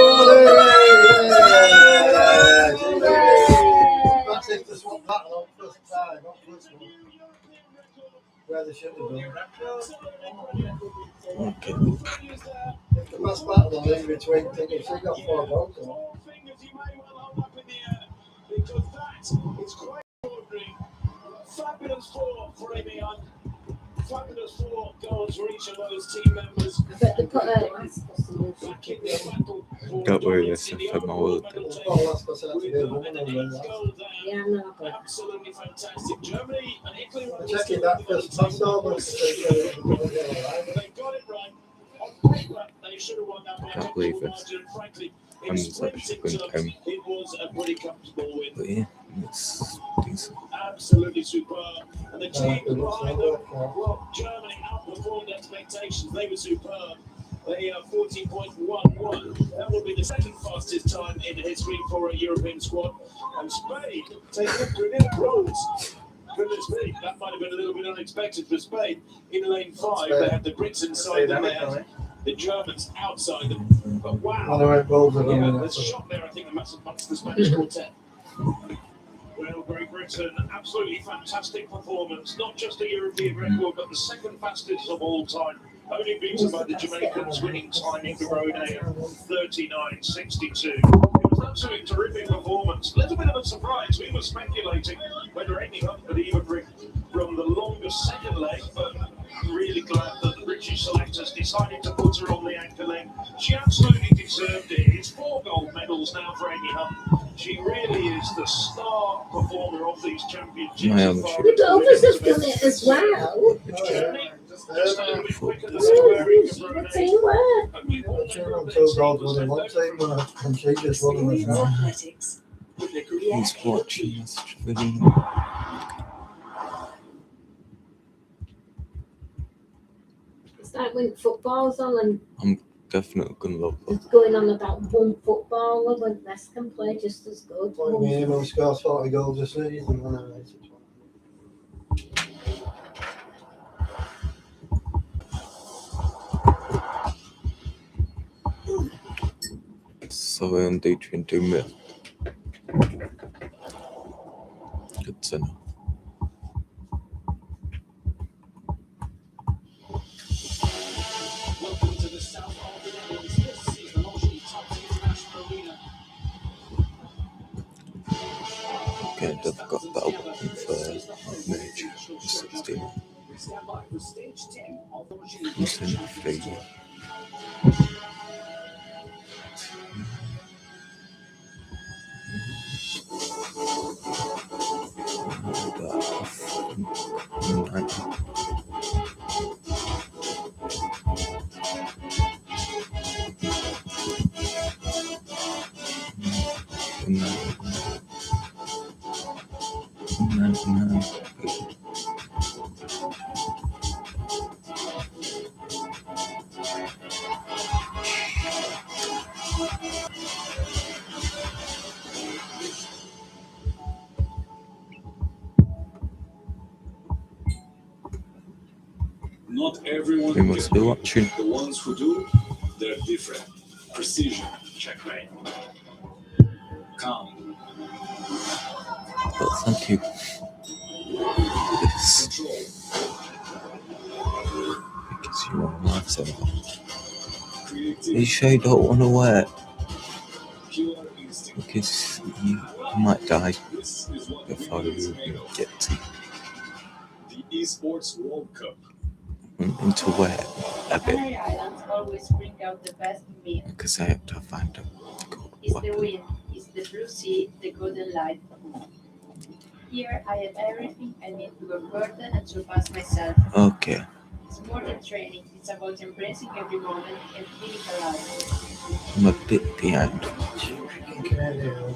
That's if they swap that along first time, not first one. Where they should have done. Okay. If the pass back along in between things, she got 4 votes on. Because that is quite extraordinary. Fabulous for Amy Hunt. Fabulous 4 goals for each of those team members. I bet they put a mask or something. Back in the battle for Don't worry, dominance this in is the for my overall work. medal table. Oh, that's what's With to an do. 8th goal there. Yeah, no, but Absolutely fantastic. Germany and Italy were Checking that first pass over. They got it right. On paper, they should have won that by a Can't believe comfortable it. margin. Frankly, in I'm sprinting actually to going them, home. it was a pretty comfortable win. But yeah, it's decent. Absolutely superb. And the team it looks behind like them, well, Germany outperformed expectations. They were superb. They are 40.11. That will be the second fastest time in history for a European squad. And Spain take victory in bronze. Goodness me, that might have been a little bit unexpected for Spain. In lane 5, they had the Brits inside them, they had the Germans outside them. But wow. On the right balls are Yeah, going there's a shot there, I think, amongst the Spanish quartet. Well, Great Britain, absolutely fantastic performance. Not just a European record, but the second fastest of all time. Only beaten by the Jamaicans winning time in the road at 39.62. It was absolutely terrific performance. A little bit of a surprise. We were speculating whether Amy Hunt could even bring from the longest second leg, but I'm really glad that the British selectors decided to put her on the anchor leg. She absolutely deserved it. It's 4 gold medals now for Amy Hunt. She really is the star performer of these championships. The Dovers have done it as well. Just a little bit quicker than The teamwork. I'm so gold winning one team and she just won them herself. Athletics. He's watching this video. It's like when football's on and I'm definitely gonna love that. it's going on about one footballer when less can play just as good. Like me, who scores 40 goals a season when I race it. So we're on day 22 minutes. Good to know. Welcome to the south of the Netherlands. This is the Motion Top International Arena. Okay, they've got that for Major 16. Stand by for stage 10 of the Motion He's in the figure. Not everyone We must be watching. The ones who do, they're different. Precision, checkmate. Calm. But thank you. This Control. because you are my lifesaver. Creativity. You sure you don't want to wear it? Pure instinct. Because you might die This is what before winning is you made of. get to The Esports World Cup. into wear a bit. Canary Islands always bring out the best in me. Because I have to find a good It's the weapon. wind, it's the blue sea, the golden light. Here I have everything I need to work further and surpass myself. Okay. It's more than training, it's about embracing every moment and feeling alive. I'm a bit behind. Canadian.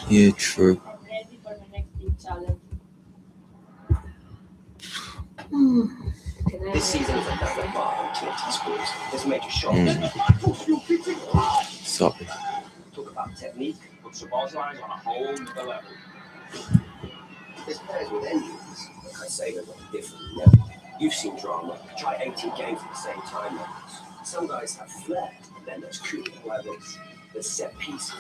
Yeah, true. I'm ready for my next big challenge. This season is another bar on TNT Sports. There's major shock. Sorry. Talk about technique. Puts the ball's lines on a whole nother level. There's players with engines. Like I say, they're on a different level. You've seen drama. Try 18 games at the same time. Some guys have flair, and then there's cool levels. There's set pieces,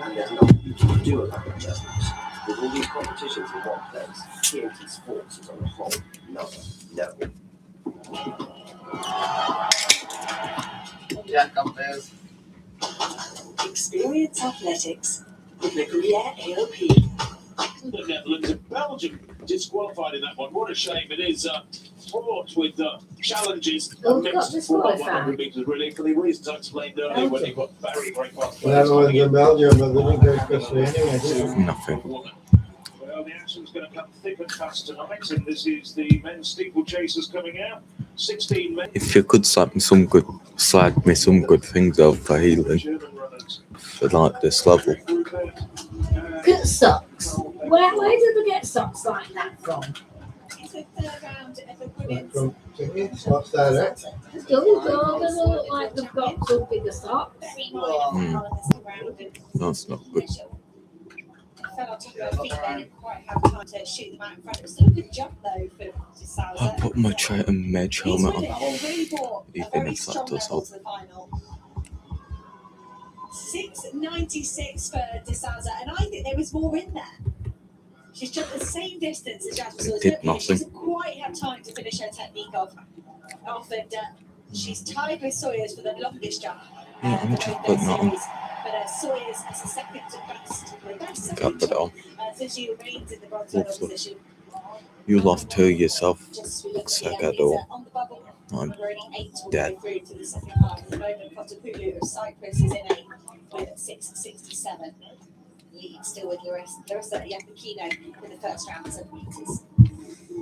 and there's nothing you can do about adjustments. With all these competitions in one place, TNT Sports is on a whole nother level. Yeah, come players. Experience Athletics with the Gruyere AOP. The Netherlands and Belgium disqualified in that one. What a shame it is. Fraught with challenges. Oh, Mixed got disqualified. 100 metres really for the reasons I explained earlier when he got very, very fast. Netherlands and Belgium, but they didn't go especially anyway, did they? Nothing. Well, the action's going to come thick and fast tonight, and this is the men's steeplechasers coming out. 16 men. If you could slide me some good things out for healing German runners. for like this level. Get socks. Where did they get socks like that from? It's the third round of the women's. From tickets, what's that? Don't look like they've got some bigger socks. Very minor foul in this round. And That's not good. fell on top of her feet then and quite have time to shoot them out in front. It was still a good jump though for I DeSalza. put my Triton Mage helmet on. Really brought a Even very if that strong does level help. to the final. 6.96 for DeSalza, and I think there was more in there. She's jumped the same distance as Jasmine It did Sawyer. She nothing. doesn't quite have time to finish her technique off, and she's tied with Sawyers for the longest jump. Yeah, I'm for just both putting their that on. series. But Sawyers as a second to best. The best Got second it all. so she remains in the bronze medal Awesome. position. You lost to yourself. Just we look Looks at like the I do. on the bubble. I'm We're only 8 all the dead. way through to the second half. At the moment, Kotopulu of Cyprus is in 8 with 6.67. Lead still with Larissa Yapakino in the first round, 7 metres.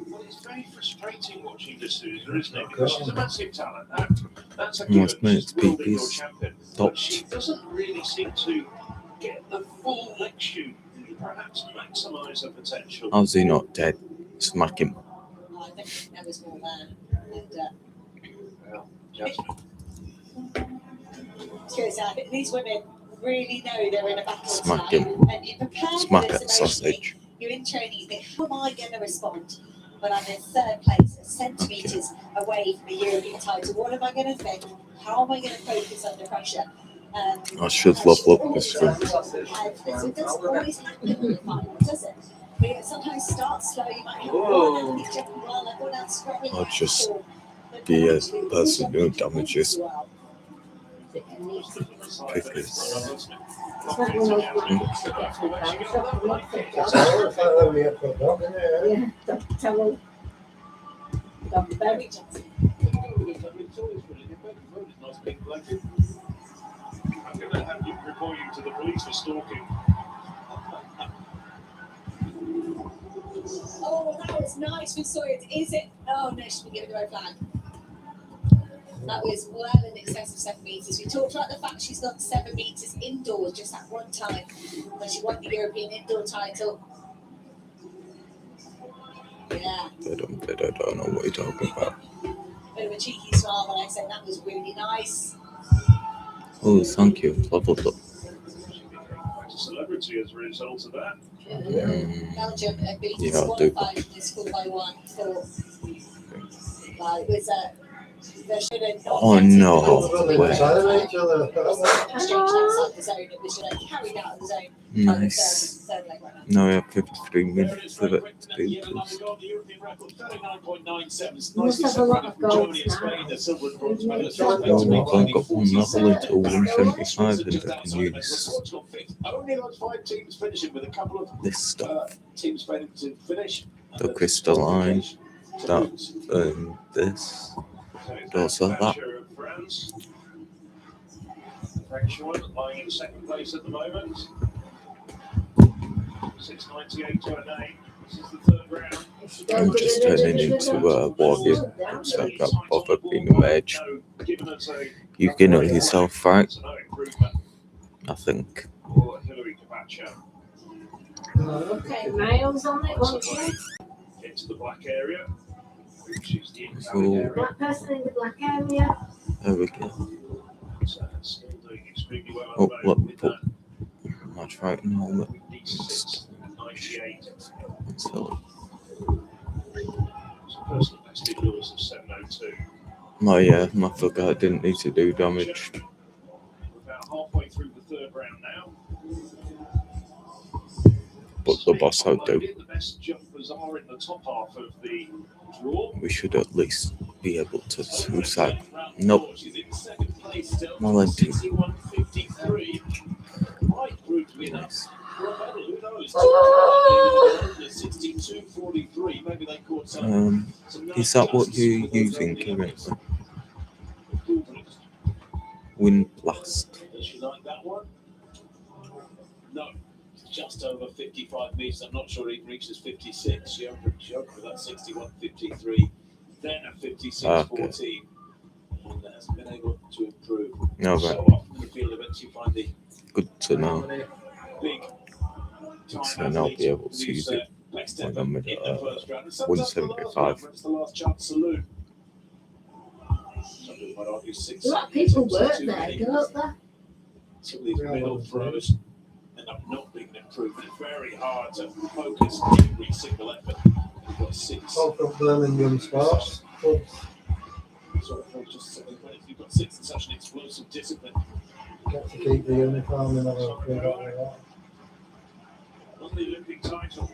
Well, it's very frustrating watching this Sousa, isn't it? Because she's a massive talent. That's a Most given. minutes She's will be your BB's champion. But stopped. she doesn't really seem to get the full leg shoot and perhaps maximise her potential. How's he not dead? Smack him. I don't think there was more there. And, Well, Jasmine. I think these women really know they're in a battle Smack tonight. him. And you prepare Smack for that this emotionally. sausage. You're in training, you think, how am I going to respond? But I'm in third place, centimetres away from the European title. What am I going to think? How am I going to focus under pressure? I should level up this food. food. It doesn't always happen in the final, does it? It sometimes starts slow. You might have one athlete jumping well, everyone else struggling. I'll just be a person who damages because Very gentle. I'm going to have you report you to the police for stalking. Oh, that was nice from Sawyers. Is it? Oh, no, she didn't give it the red flag. That was well in excess of 7 metres. We talked about the fact she's got 7 metres indoors just that one time when she won the European indoor title. Yeah. I don't know what you're talking about. Bit of a cheeky smile when I said that was really nice. Oh, thank you. Leveled up. Quite a celebrity as a result of that. Belgium have been Yeah, I'll do disqualified in this 4x1 for. It was they should have not. Oh no. Exchanged outside the zone. It was carried out of the zone. Nice. Third leg runner. Now we have 53 minutes of it to do this. Must have a lot of goals now. Well, I've got one level until 175 and I can use Only those 5 teams finishing with a couple of this stuff. teams failing to finish. The crystalline, that, and this. Also that. French one lying in second place at the moment. 698 to a name. This is the third round. I'm just turning into a warrior, so I can't bother being a mage. You can know yourself, right? I think. Okay, miles on it, won't you? Into the black area, which is the Cool. Black person in the black area. There we go. still doing extremely well. Oh, at the moment with put that. my fighting helmet. D6, 98. So, It's a personal best indoors of 702. I forgot I didn't need to do damage. We're about halfway through the third round now. But the boss I'll do. The best jumpers are in the top half of the draw. We should at least be able to suicide. Nope. Well, I do. Nice. Is that what you're using currently? Wind blast. Does she like that one? No, just over 55 metres. I'm not sure it reaches 56. She opened with that 61.53, then a 56.14. And has been able to improve. No, So right. often in the field events, you find the Good to know. big So now I'll be able to use it when I'm at 175. It's the last chance saloon. A lot of people work there, don't they? Some of these middle throws end up not being improved. It's very hard to focus every single effort. You've got 6. All from Birmingham Sports. You've got 6 in such an explosive discipline. Get to keep the uniform and have a good like that. Won the Olympic title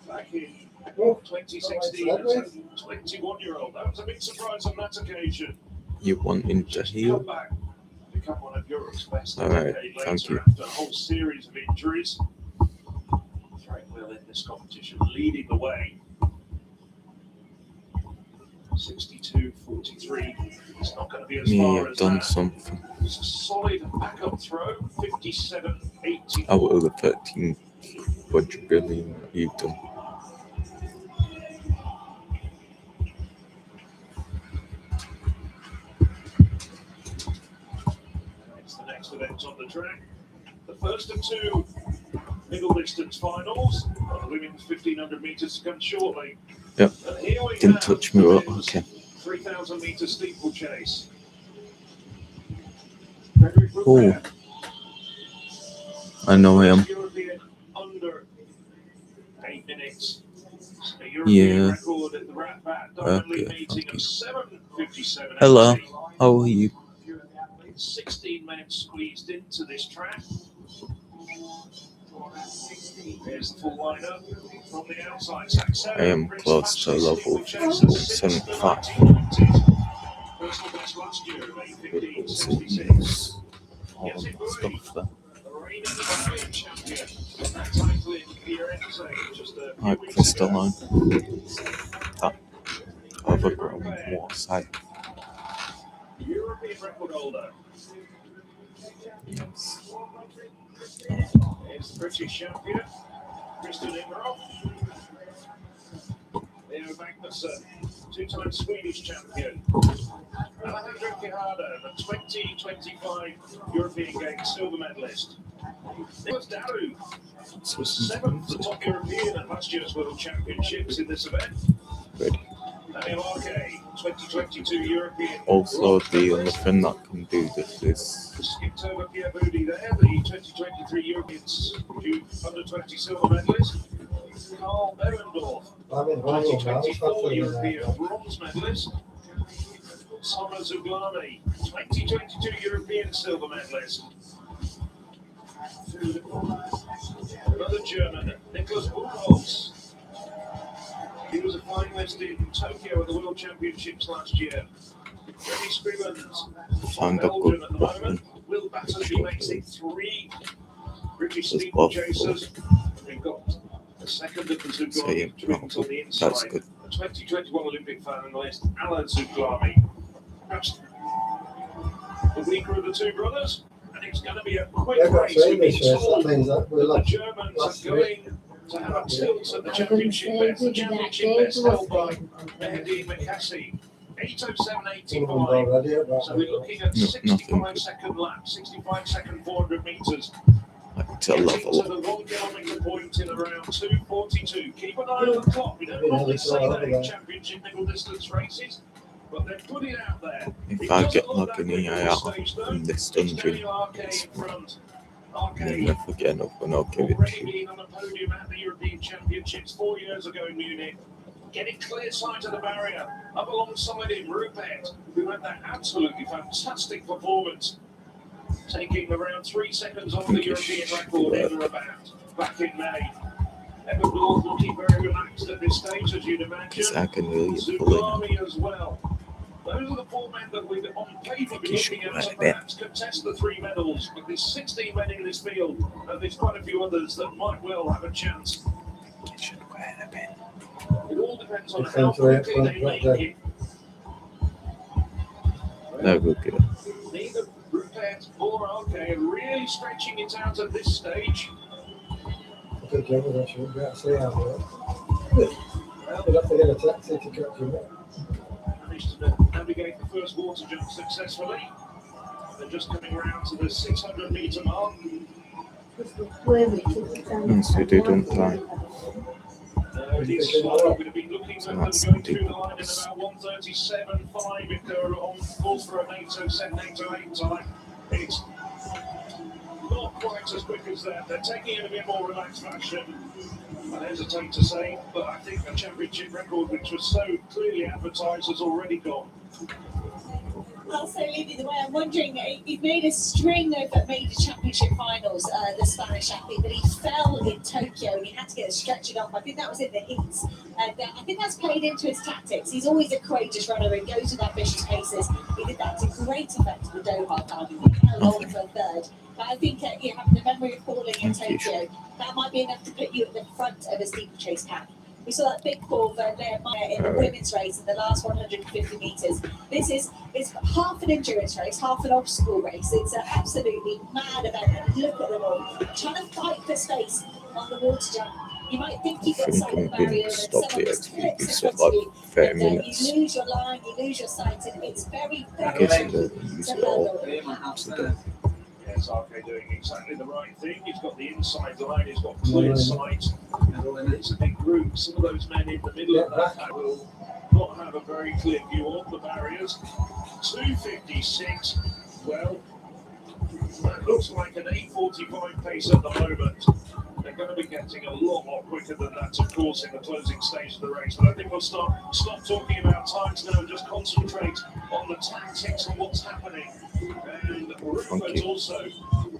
back in Oh, 2016 as a 21-year-old. That was a big surprise on that occasion. You wanting to Just heal? come back become one of Europe's best All right, decade thank later you. after a whole series of injuries. Throwing well in this competition, leading the way. 62-43. It's not going to be as Me, far I've as done that. something. It's a solid backup throw. 57-84. Out of the 13 quadrillion you've done. It's the next event on the track. The first of two middle distance finals. The women's 1500 metres to come shortly. Yep. And here we Didn't have touch me the up. men's Okay. 3,000 metre steeplechase. Oh, I know I am. European under 8 minutes. A Yeah. European record at the Rat Bat Diamond Okay, League meeting thank of you. 7:57. Hello, how are you? 16 men squeezed into this track. Here's the full lineup from the outside. I am close to level 75. Personal best last year of With 8:15.66. all stuff there. The reigning European champion. That title in Firenze just a few Like weeks ago. crystalline. That overgrown waterside. European record holder. Yes. Here's the British champion, Christian Ingroff. Leo Magnusson, two-time Swedish champion. Alejandro Quijada, the 2025 European Games silver medalist. Nicholas Daru, seventh top European at last year's World Championships in this event. Ready. Daniel Arke, 2022 European. Also, the only thing that can do this is Skipped over Pierre Boudy there, the 2023 European under 20 silver medalist. Carl Berendorf, I'm in Hong Kong now. 2024 European bronze medalist. Sara Zuglami, 2022 European silver medalist. Another German, Nicholas Buchholz. He was a finalist in Tokyo at the World Championships last year. Remy Scrivens, found a Belgium good at the weapon. moment. Will Battersby makes it 3 British There's steeplechasers. We've got the second of the So, Zuglami yeah, twins on the inside. that's good. The 2021 Olympic finalist, Alan Zuglami. Perhaps the weaker of the two brothers. And it's going to be a quick They've got race. We've famous been race. That told means that we're the like Germans last are going to have a tilt at the championship say, best. The did that championship Dave best held by was Mehdi Mekassi. some of them 8:07.85. already. So we're looking at No, 65-second lap, 65-second 400 metres. Like to Getting level to up. the 1 kilometre point in around 2:42. Keep an eye on the clock. We don't normally say that in championship middle distance races, but they've put it out there. If I get lucky out from this dungeon, Daniel Arke in front. and then Arke if I get enough, then I'll give it already to you. been on the podium at the European Championships 4 years ago in Munich. Getting clear sight of the barrier. Up alongside him, Rupert, who had that absolutely fantastic performance. Taking around 3 seconds off the European record in or about back in May. Evan North looking very relaxed at this stage, as you'd imagine. Because I can really pull it. Zuglami as well. Those are the 4 men that we'd on paper be looking at to perhaps contest the 3 medals. But there's 16 men in this field, and there's quite a few others that might well have a chance. It all depends on how quickly they make it. No, we'll get it. Neither Rupert or Arke are really stretching it out at this stage. Good job with that. Shouldn't be able to see how well. We'll have to get a taxi to catch you. Managed to navigate the first water jump successfully. They're just coming around to the 600 metre mark. Yes, we do, don't die. It is slow. We'd have been looking at them that's going through the deep. line in about 1:37.5 if they're on full for an 8:07, 8:08 time. It's not quite as quick as that. They're taking it in a bit more relaxed fashion. I hesitate to say, but I think the championship record, which was so clearly advertised, has already gone. I'll say leading the way. I'm wondering, he made a string of major championship finals, the Spanish athlete, but he fell in Tokyo and he had to get a stretching off. I think that was in the heats. And I think that's played into his tactics. He's always a courageous runner and goes with ambitious paces. He did that to great effect in the Doha time. He came along for a third. But I think having the memory of falling in Tokyo, that might be enough to put you at the front of a steeplechase pack. We saw that big fall for Leah Meyer in the women's race in the last 150 metres. It's half an endurance race, half an obstacle race. It's an absolutely mad event. And look at them all, trying to fight for space on the water jump. You might think you've got silent barrier and someone just clicks in front of you. And you lose your line, you lose your sight, and it's very, very tricky to handle. Yes, RK doing exactly the right thing. He's got the inside line, he's got clear sight. It's a big group. Some of those men in the middle of that will not have a very clear view of the barriers. 2:56. Well, that looks like an 8:45 pace at the moment. They're going to be getting a lot quicker than that, of course, in the closing stage of the race. But I think we'll stop talking about times now and just concentrate on the tactics and what's happening. And Rupert also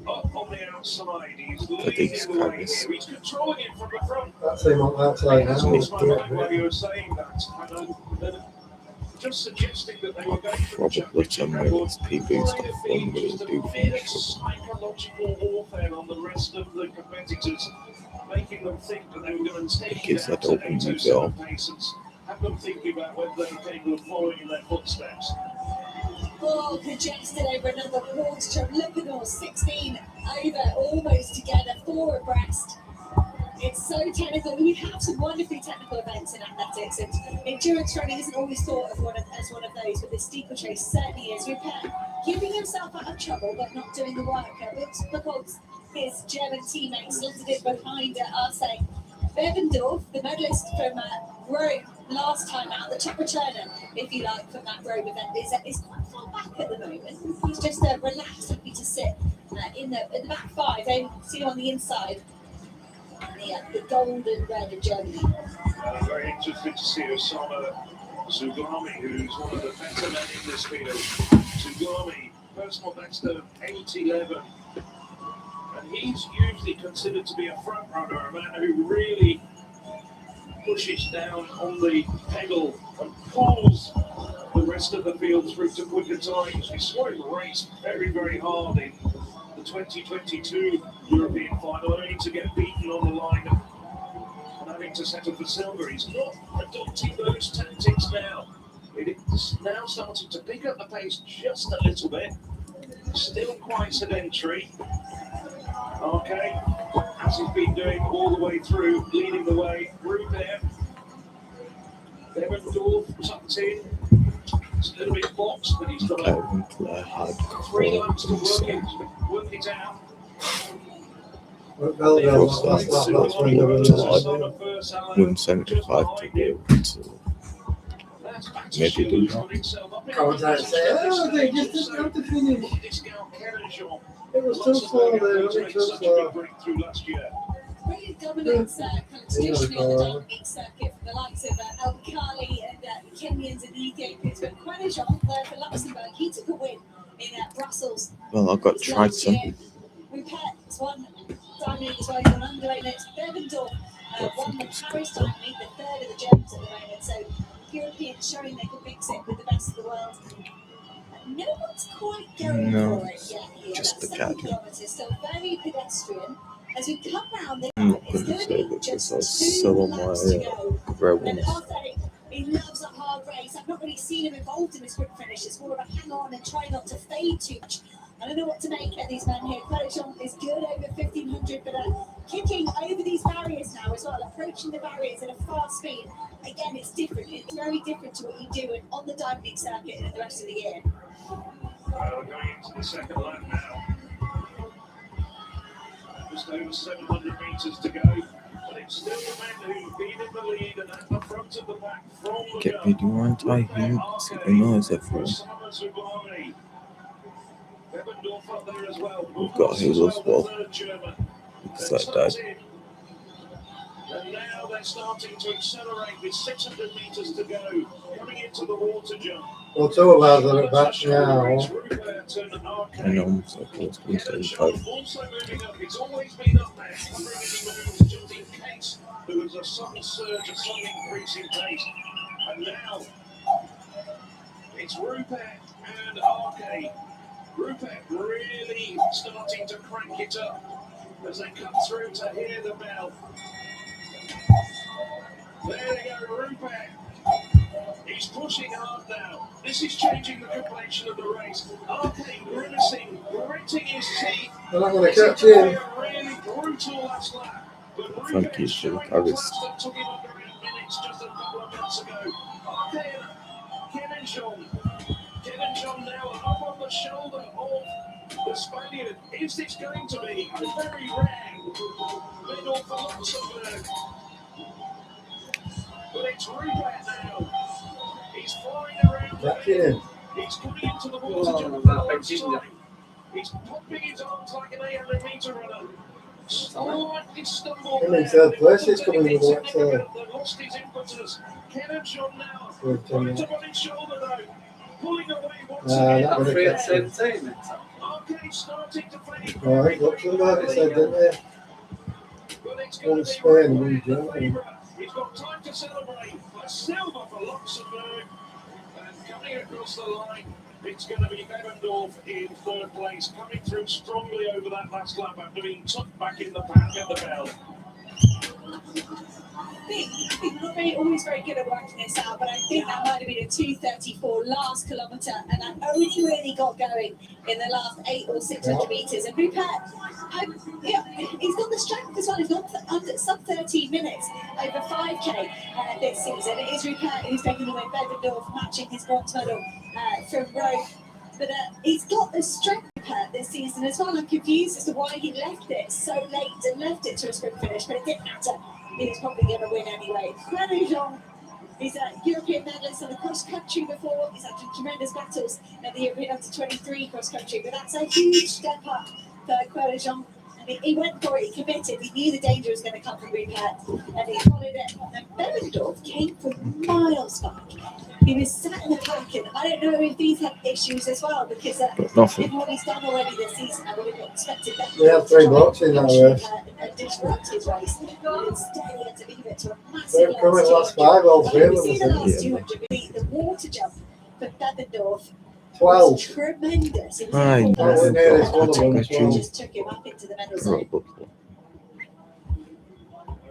up on the outside. He's leading the way here. He's controlling it from the front. That seemed like that's like now. That's my mind while you were saying that. And just suggesting that they were going to the championship record. Psychological warfare on the rest of the competitors, making them think that they were going to take it down to 807 paces, have them thinking about whether they're capable of following in their footsteps. Ball congested over another quarter jump. Look at all 16 over, almost together, 4 abreast. It's so technical. We have some wonderfully technical events in athletics, and endurance running isn't always thought of as one of those, but the steeplechase certainly is. Repair, keeping himself out of trouble but not doing the work. Because his German teammates slotted it behind Arsene Bevendorf, the medalist from Rome last time out, the top returner, if you like, from that Rome event, is quite far back at the moment. He's just relaxed, happy to sit in the back 5. They see him on the inside. The gold and red of Germany. Very interested to see Osama Sugami, who's one of the better men in this field. Sugami, personal best of 8:11. And he's usually considered to be a front runner, a man who really pushes down on the pedal and pulls the rest of the field through to quicker times. We saw him race very, very hard in the 2022 European final, only to get beaten on the line and having to settle for silver. He's not adopting those tactics now. It's now starting to pick up the pace just a little bit. Still quite sedentary. Okay, as he's been doing all the way through, leading the way through there. Bevendorf tucked in. It's a little bit boxed, but he's got 3 laps to work it out. Win 75 to be able to maybe do that. Commentator say, oh, they just didn't have to finish. It was too far there, it was too far. Brilliant dominance, kind of traditionally on the dynamic circuit from the likes of El Kali and the Kenyans and the Ethiopians, but Quenejon for Luxembourg, he took a win in Brussels. Well, I've got to try something. Rupert's won Dynamic as well, he's won under 8 minutes. Bevendorf won the Paris Dynamic, the third of the Germans at the moment, so Europeans showing they can mix it with the best of the world. No one's quite going for it yet here. Just That's the 7 cat. kilometres, still very pedestrian. As we come round this, I'm not it's going to going to say be that just because 2 some of laps to my go. rare And ones. he loves a hard race. I've not really seen him involved in the sprint finish. It's more of a hang on and try not to fade too much. I don't know what to make of these men here. Quenejon is good over 1500, but kicking over these barriers now as well, approaching the barriers at a fast speed. Again, it's different. It's very different to what you do on the dynamic circuit and the rest of the year. We're going into the second lap now. Just over 700 metres to go. But it's still the men who've been in the lead and at the front of the pack from the Get me the right eye here. See the noise everywhere. We've got his as well. Because that died. And now they're starting to accelerate with 600 metres to go, coming into the water jump. Well, two of us are back now. And almost like it's been 35. Also moving up, it's always been up there, covering any moves just in case there was a sudden surge, a sudden increase in pace. And now it's Rupert and Arcade. Rupert really starting to crank it up as they come through to hear the bell. There they go, Rupert. He's pushing hard now. This is changing the complexion of the race. Arcade grimacing, gritting his teeth. They're not going to catch him. A really brutal last lap. But Thank you, Phil Harris. that took him under 8 minutes just a couple of minutes ago. Arcade, Kenenjon now up on the shoulder of the Spaniard. Is this going to be a very rare middle for Luxembourg? But it's Rupert now. He's flying around there. He's coming into the water jump for the last time. He's popping his arms like an 800 metre runner. Slightly stumbled And in third place, he's coming with They that. lost his impetus. Kenenjon now. Good, Right up on his shoulder though. Pulling away once Nah, again. not Three gonna at the catch same him. time. Arcade starting to fade. Right, Luxembourg, he said, didn't they? But it's going And to be Spain, we the do. favourite. He's got time to celebrate. A silver for Luxembourg. And coming across the line, it's going to be Bevendorf in third place, coming through strongly over that last lap after being tucked back in the pack at the bell. I think we're not always very good at working this out, but I think that might have been a 2:34 last kilometre, and that only really got going in the last 800 or 600 metres. And Rupert, he's got the strength as well. He's got under sub 13 minutes over 5k this season. It is Rupert who's taking the win. Bevendorf matching his bronze medal from Rome. But he's got the strength this season as well. I'm confused as to why he left it so late and left it to a sprint finish, but it didn't matter. He was probably going to win anyway. Jean, he's a European medalist on the cross country before. He's had tremendous battles at the European Under 23 cross country, but that's a huge step up for Jean. And he went for it, he committed. He knew the danger was going to come from Rupert, and he followed it. And Bevendorf came from miles back. He was sat in the pack, and I don't know if he's had issues as well, because Nothing. in what he's done already this season, I would have expected that. They have 3 blocks in that race. And disrupt his race. But instead, he had to leave it to a massive They've come in last 5, all 3 of You them. see the I last think. 200 metres, the water jump for Bevendorf 12. was tremendous. It was I like know, one nearest one of of them as well. just took him up into the medal zone. Probably.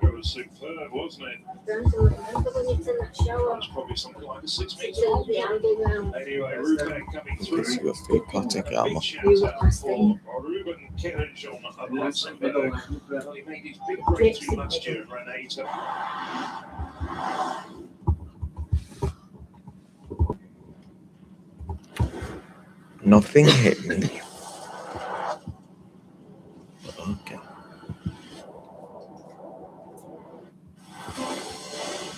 It was superb, wasn't it? Don't remember when it's in that show. That's probably something like a 6 metre It's in the angle now. Anyway, Rupert coming through. Because you have to patek armor. Big shout out for Ruben Kenenjon of Luxembourg. Well, he made his big breakthrough last year at Renata. Nothing hit me. Okay.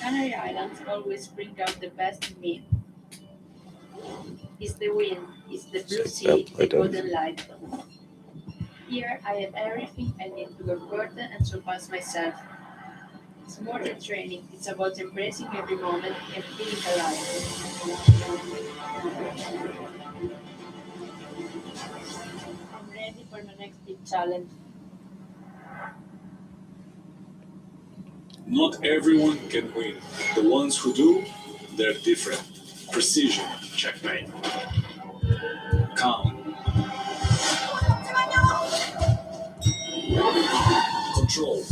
Canary Islands always bring out the best in me. It's the wind, it's the blue sea, the golden light. Here I have everything I need to work further and surpass myself. It's more than training, it's about embracing every moment and feeling alive. I'm ready for the next big challenge. Not everyone can win. The ones who do, they're different. Precision, Checkmate. calm, control,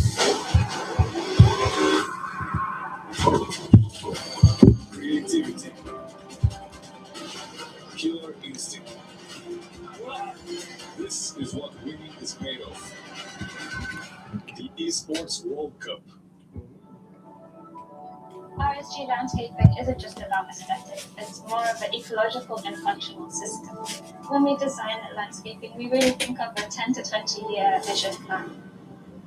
creativity, killer instinct. This is what winning is made of. The Esports World Cup. RSG landscaping isn't just about aesthetic, it's more of an ecological and functional system. When we design landscaping, we really think of a 10 to 20 year vision plan.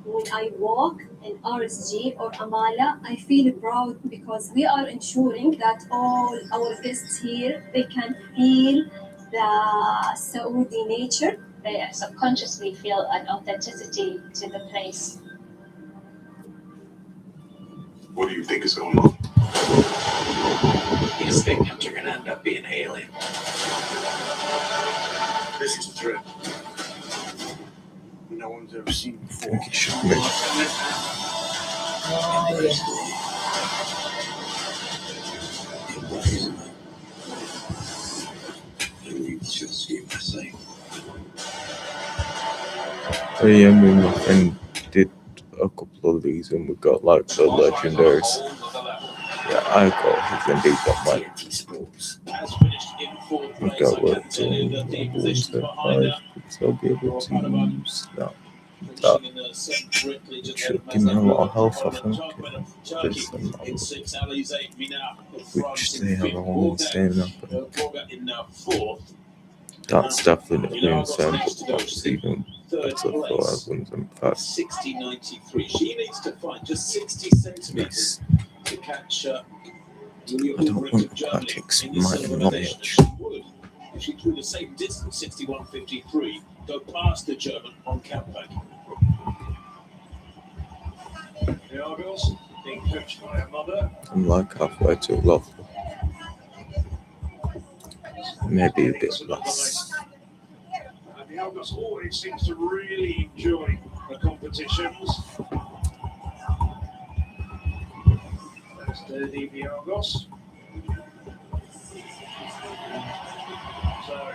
When I walk in RSG or Amala, I feel proud because we are ensuring that all our guests here, they can feel the Saudi nature. They subconsciously feel an authenticity to the place. What do you think is going on? These things are going to end up being alien. This is a threat no one's ever seen before. Think he should move. Oh yeah, me and my friend did a couple of these and we got like the legendaries. Yeah, I got his and he got mine. We got what ones at 5 because I'll be able to use that. That should give me a lot of health, I think. This and that, which they have all insane up. That's definitely insane, but that's even better for Evans and Fat. 60.93. She needs to find just 60 centimeters to catch up. I don't want tactics my knowledge. If she threw the same distance, 61.53, go past the German on countback. The Argos being coached by a mother. I'm like halfway to love. Maybe a bit less. And the Argos always seems to really enjoy the competitions. That's the Argos. So,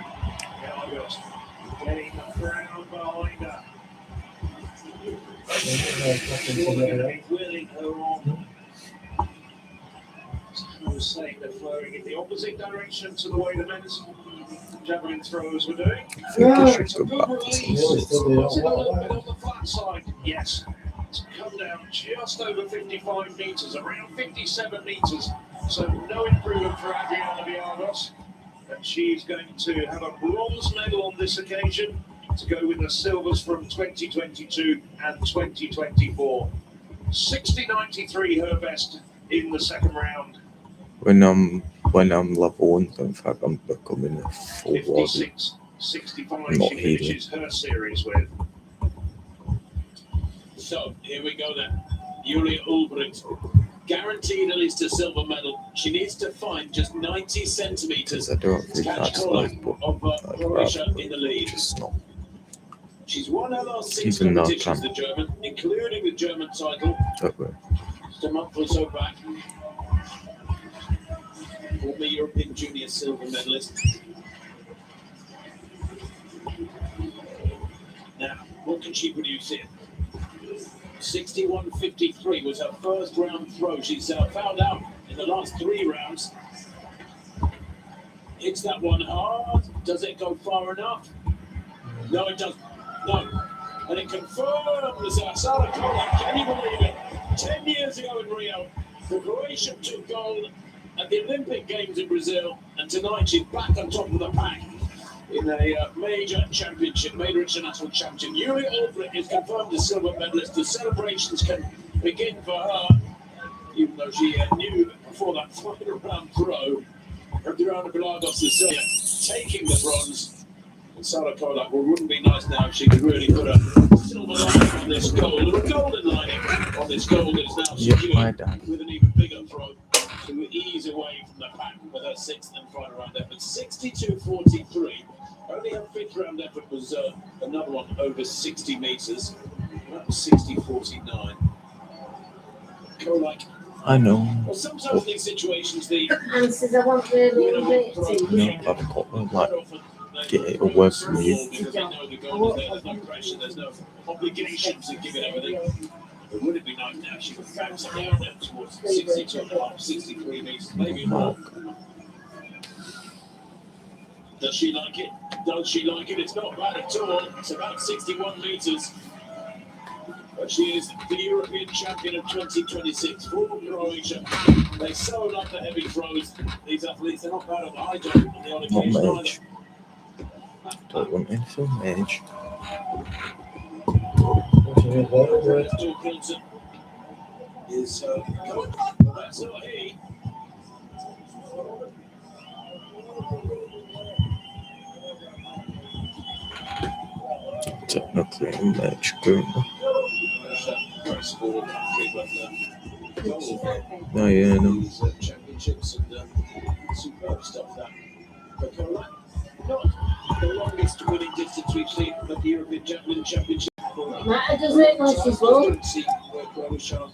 the Argos getting the crowd behind her. Willing her on. As I was saying, they're flowing in the opposite direction to the way the men's javelin throwers were doing. I think I should go back to some It's a little bit on the flat side, yes. It's come down just over 55 metres, around 57 metres. So no improvement for Adriana Villalobos. And she's going to have a bronze medal on this occasion to go with the silvers from 2022 and 2024. 60.93 her best in the second round. When I'm level 1, in fact, I'm becoming a full warrior. 56.65 Not she healing. finishes her series with. So, here we go then. Julia Ulbricht, guaranteed at least a silver medal. She needs to find just 90 centimetres I don't to think catch that's Kola like, but of I'd Croatia rather in the lead. just not. She's won her last 6 Even though competitions, I'm- the German, including the German title, Don't worry. just a month or so back. Former European junior silver medalist. Now, what can she produce here? 61.53 was her first round throw. She's fouled out in the last 3 rounds. Hits that one hard. Does it go far enough? No, it doesn't. No. And it confirms Sarah Kola. Can you believe it? 10 years ago in Rio, the Croatian took gold at the Olympic Games in Brazil, and tonight she's back on top of the pack in a major championship, major international championship. Julia Ulbricht is confirmed as silver medalist. The celebrations can begin for her, even though she knew before that final round throw, Adriana Villalobos is taking the bronze. And Sarah Kola, well, wouldn't be nice now if she could really put a silver lining on this gold, or a golden lining on this gold that is now secured with an even bigger throw to ease away from the pack with her 6th and final round effort. 62.43. Only her 5th round effort was another one over 60 metres. That was 60.49. Kola. I know. Well, sometimes in these situations, the answers I want really No, I've got to like get it away from you. because they know the goal is there, there's no pressure, there's no obligation to give it everything. But would it be nice now if she could bounce it down there towards 62.5, 63 metres, maybe more? Does she like it? Does she like it? It's not bad at all. It's about 61 metres. But she is the European champion of 2026 for Croatia. They so love the heavy throws. These athletes, they're not bad at the high jump on the odd Not occasion mage. either. Don't want anything mage. Stu Clinton is coach. That's not he. Technically a mage currently. Very small country, but Oh yeah, no. These championships and superb stuff that. But not the longest winning distance we've seen from the European Javelin Championship. Matter does it when she's low? Don't see where Croatia are on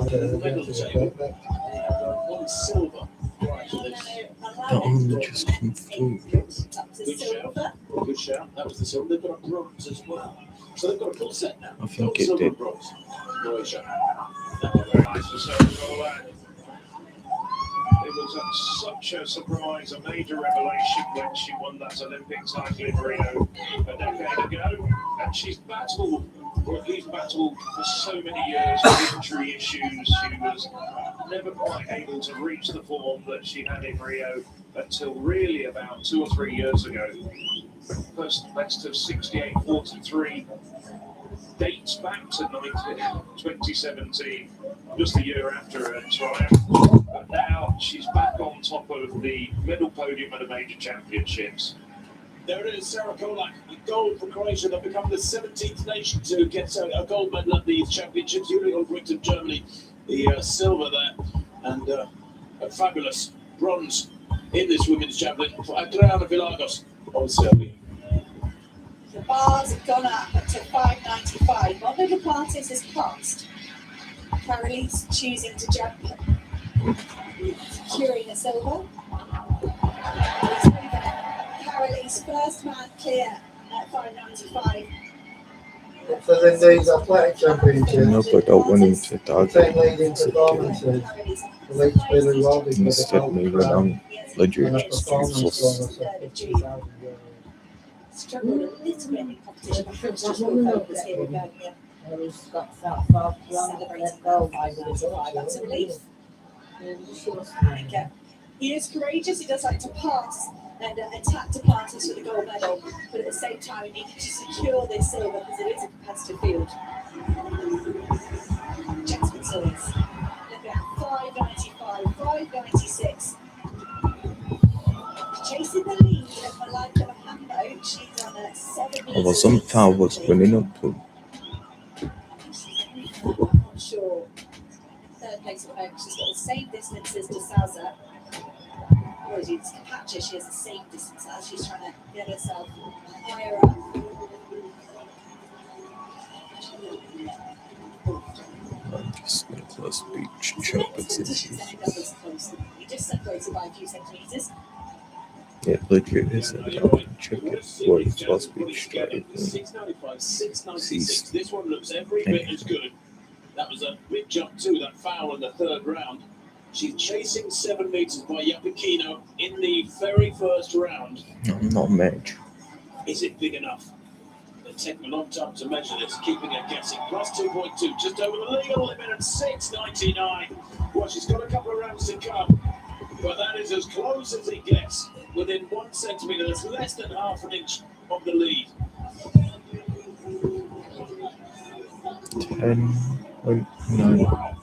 the medal table. They have one silver prior to this. That one just come through. Good shout. Good shout. That was the silver. They've got a bronze as well. So they've got a full set now. I think Gold, it silver, did. and bronze. Croatia. Very nice for Sarah. It was such a surprise, a major revelation when she won that Olympic title in Rio a decade ago. And she's battled, or at least battled for so many years with injury issues. She was never quite able to reach the form that she had in Rio until really about 2 or 3 years ago. First best of 68.43 dates back to 2017, just a year after her triumph. But now she's back on top of the medal podium at the major championships. There it is, Sarah Kolak, gold for Croatia. They've become the 17th nation to get a gold medal at these championships. Julia Ulbricht of Germany, the silver there, and a fabulous bronze in this women's javelin for Adriana Vilagos of Serbia. The bars have gone up to 5.95. Mondo Duplantis has passed. Carolise choosing to jump, securing a silver. Carolise first man clear at 5.95. So then these athletic championships, No, but I don't want him to target same leading performances, the league's really well because of instead moving on legit and a just performance useless. bonus of €50,000. Struggled a little bit in competition, but French just will focus here in Birmingham. He's got that far Celebrating goal. 5.95. That's a relief. Okay. He is courageous. He does like to pass and attack Duplantis for the gold medal, but at the same time, he needed to secure this silver because it is a competitive field. Jasmine Sawyers, look at 5.95, 5.96. Chasing the lead of Malika Mahambo. She's on a 7 I was somehow was winning up to. I'm not sure. Third place at home. She's got the same distance as DeSouza. Apologies, Katja, she has the same distance as. She's trying to get herself higher up. I'm just gonna close beach choppers issues. You just separated by a few centimetres. Yeah, legit isn't. I can check it for the close beach straight. 695, 696. This one looks every bit as good. That was a big jump too, that foul in the third round. She's chasing 7 meters by Yapikino in the very first round. I'm not a match. Is it big enough? It's taken a long time to measure this, keeping her guessing. Plus 2.2, just over the legal limit at 6.99. Well, she's got a couple of rounds to come, but that is as close as it gets. Within 1 centimeter, that's less than half an inch of the lead. 10.9.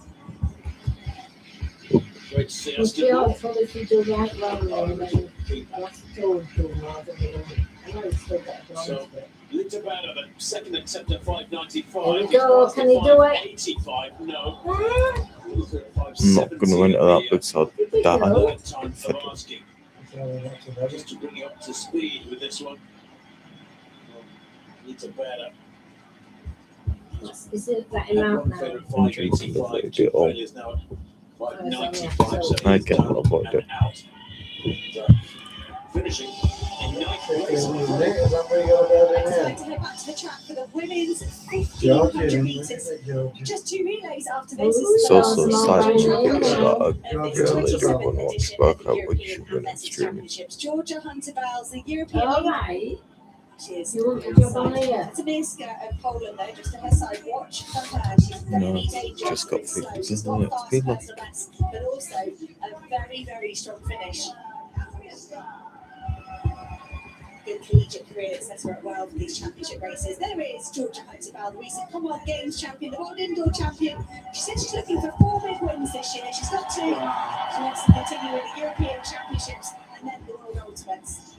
Great to see Would us be helpful if you do right round there and then last told to more than you know. I know it's still got a So, bronze bit. little bit of a second attempt at 5.95. There we go, can he do it? 85, no. I'm not going to enter that because I'll die. Third time for asking. Just to bring you up to speed with this one. Little better. Is it that amount now? 5.85. Two failures now at 5.95. So I can avoid it. out. Finishing in ninth place. Is that where you're going I'd to like to head back to the track for the women's Georgia, 1500 metres. Georgia. Just 2 relays after this. It's also a side chicken that I really don't want to watch back out with you when I'm streaming. Georgia Hunter Bowles, the European All leader. right. She is You want a job on here? Tamirska of Poland, though, just to her side. Watch for her. She's very No, dangerous. just got Slow. fifties, She's isn't got it? fast Feel like- personal but also a very, very strong finish. Good collegiate career that sets her up well for these championship races. There is Georgia Hunter Bowles, the recent Commonwealth Games champion, the World Indoor champion. She said she's looking for 4 big wins this year. She's got 2. She wants to continue with the European Championships and then the World Ultimates.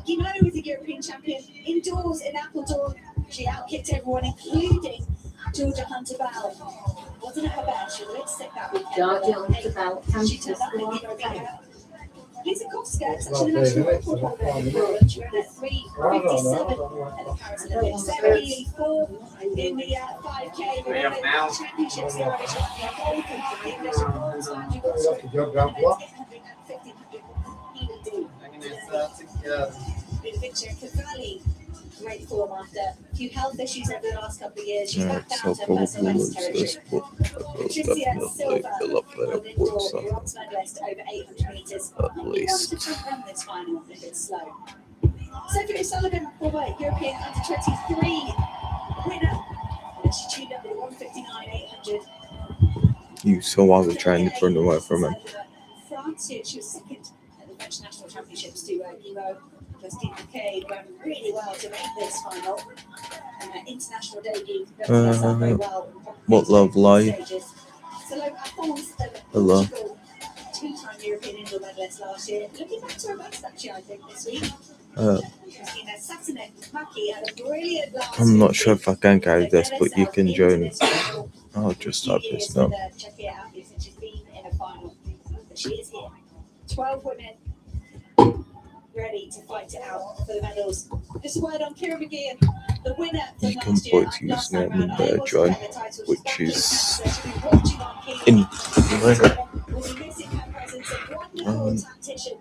Gimano is the European champion indoors in Appledore. She outkicked everyone, including Georgia Hunter-Bell wasn't at her best. She was a bit sick that weekend. Georgia Hunter-Bell, She turned up in the European. Lisa Kowska, Well, such an David, national it's record a holder lot in of the money. world. She ran at I 3:57 don't at the Paris Olympics. Sarah Healy, fourth in the 5K. The Way up now. championships there. She won the gold for Mark English and bronze for Andrew Don't have to jog around and block. 800 and 1500 Healy do. I'm going to Victoria Cavalli, great form after a few health issues over the last couple of years. She's Alright, back so down to probably personal best lose this, territory. but I will Patricia definitely Silva, fill up their an indoor points bronze medalist over 800 metres. at Might be one least. to front run this final if it's slow. Sophie O'Sullivan, former European under-23 winner. And she tuned up at 159.800. You saw why we're trying to run away from him. France, she was second at the French National Championships to Guillaume. Justine McCabe went really well to make this final. And her international debut very well. What level are you? So Alphonse, Hello. Portugal, two-time European indoor medalist last year. Looking back to her best actually, I think, this week. Christina Sassanek-Maki had a brilliant last I'm not week. sure if I can carry this, but you can join. Into this final. I'll just Few have years this now. with her, check it out, since she's been in a final. But she is here. 12 women ready to fight it out for the medals. Just a word on Kira McGeehan, the winner from You can last year. put Last username time in round, there, unable to join, get the title. She's which back in is Canada. She's been watching on Kira. in Will be missing her presence, a wonderful tactician.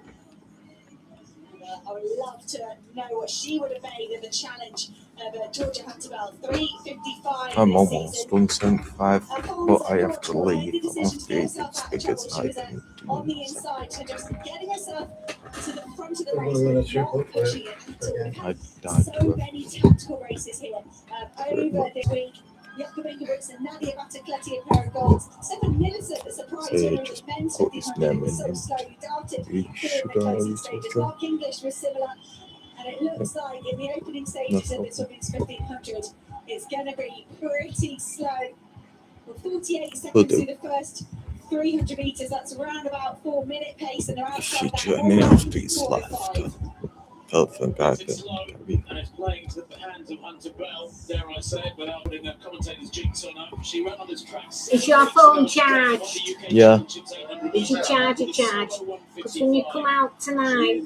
I would love to know what she would have made in the challenge of Georgia Hunter-Bell. 3:55. I'm this almost season. 175, but I have to leave. I'm off the agents because I can On do the it. inside, so just getting herself to the front of the We're race, gonna but shoot not up for it pushing it at all. again. We've I had died so to it. many tactical races here Very over much. this week. Jakubinka Brooks and Nadia Battacletti a pair of golds. Stefan Millicent, the surprise So winner you of just the men's put his 1500, name was in so and slow you doubted you through in should the closing have stages. done. Mark English was similar, and it looks like in the opening stages of this women's 1500, it's going to be pretty slow. Well, 48 Will seconds do. through the first 300 metres, that's around about 4-minute pace, and they're outside that Feature any of these 4:45. left. Elephant I It's can slow, carry. and it's playing to the hands of Hunter-Bell, dare I say it, without putting a commentator's jinx on her. She ran on this track. Is your phone charged? Yeah. Is your charger charged? Because when you come out tonight,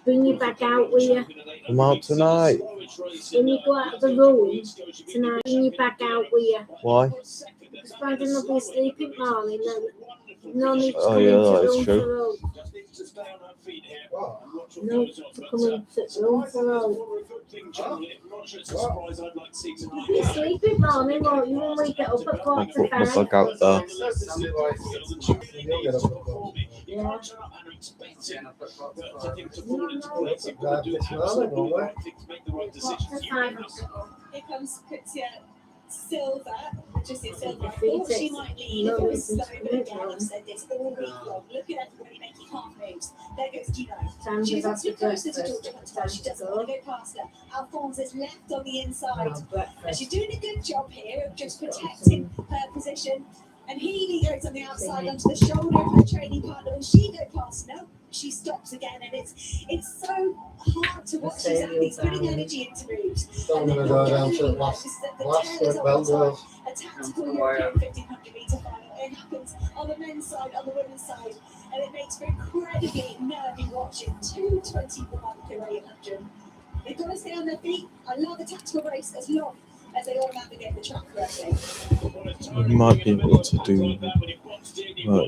bring your bag out with you. I'm out tonight. When you go out of the room tonight, bring your bag out with you. Why? Because Brandon will be asleep in the morning, then no need to Oh, come yeah, into that is room true. for road. No, to come into room for road. You'll be asleep in the morning, won't you, when we get up at I'll put my 4:45? bag out there. Yeah. Here comes Kutsia Silva, Patricia Silva. Thought she might lead if it was slow, but again, I've said this all week long. Look at everybody making half moves. There goes Gino. She's up too close to Georgia Hunter. She doesn't want to go past her. Alphonse is left on the inside. And she's doing a good job here of just protecting her position. And Healy goes on the outside onto the shoulder of her training partner. When she goes past, no, she stops again. And it's so hard to watch these athletes putting energy into moves. Don't want to go down to the last belt girls. A tactical European 1500 metre final. It happens on the men's side, on the women's side, and it makes for incredibly nervy watching. 2:21 per 800. They've got to stay on their feet. I love the tactical race as long as they all navigate the track correctly. We might be able to do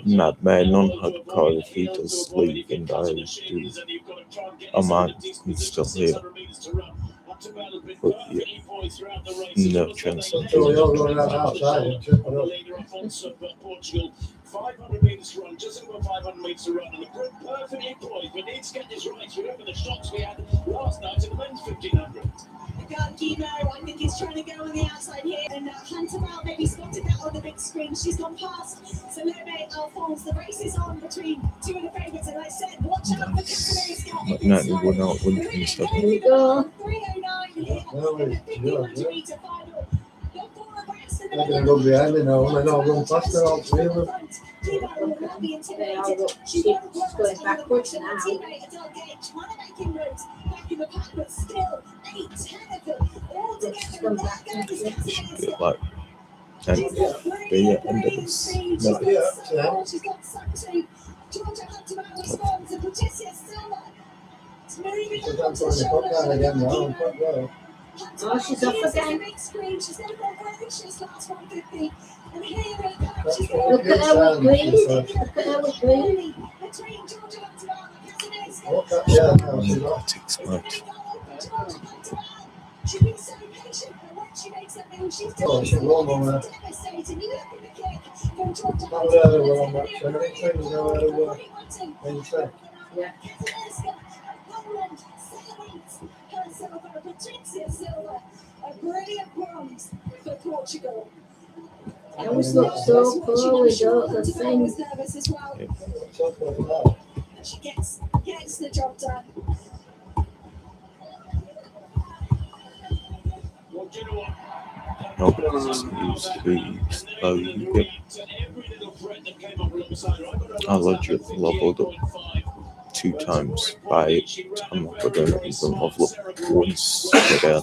Mad Men on hardcore if he does leave and I do. I might still here. But yeah, no chance. Until we all run out outside and trip it up. Portugal, 500 metres to run, just over 500 metres to run, and the grid perfectly poised, but needs to get this right. Remember the shots we had last night in the men's 1500. Gino, I think he's trying to go on the outside here, and Hunter-Bell maybe spotted that on the big screen. She's gone past Salome Alphonse. The race is on between two of the favourites, and I said, watch out for Casimir Scott. Like 91 out winning stuff. Here we go. 3:09 here in the 1500 metre final. They're four abreast in the They're going to go behind me now, and then I'll run faster, all three of them. Gino will not be intimidated. She's going backwards now. Teammate Adele Gage trying to make inroads back in the pack, but still 8-10 of them all together. And that goes Casimir Should be Scott. like And they ended us. No. She's got something. Georgia had to out response and Patricia Silva. It's moving She's on not to putting the the hook shoulders on of again now. Kima. Quite well. Oh, she's off again. Big screen. She's going to go gracious last 150. And here it comes. That's She's what going Look to at her with green. Look at her with green. between Georgia Hunterman and Kazaneska. Look at, yeah, no, she's off. Takes much. She's been so patient, and when she makes that move, she's Oh, she's warm on that. devastating. You look at the kick from Georgia Not where they were on that show. Anything you know where they were. When you say. Yeah. Poland celebrates her silver, Patricia Silva, a brilliant bronze for Portugal. They always look so poorly, don't they? Thing. Was nervous as well. So good for that. And she gets the job done. Well, do you know what? No, this used to be slow. You get I legit leveled up 2 times by time I don't even level up once a day.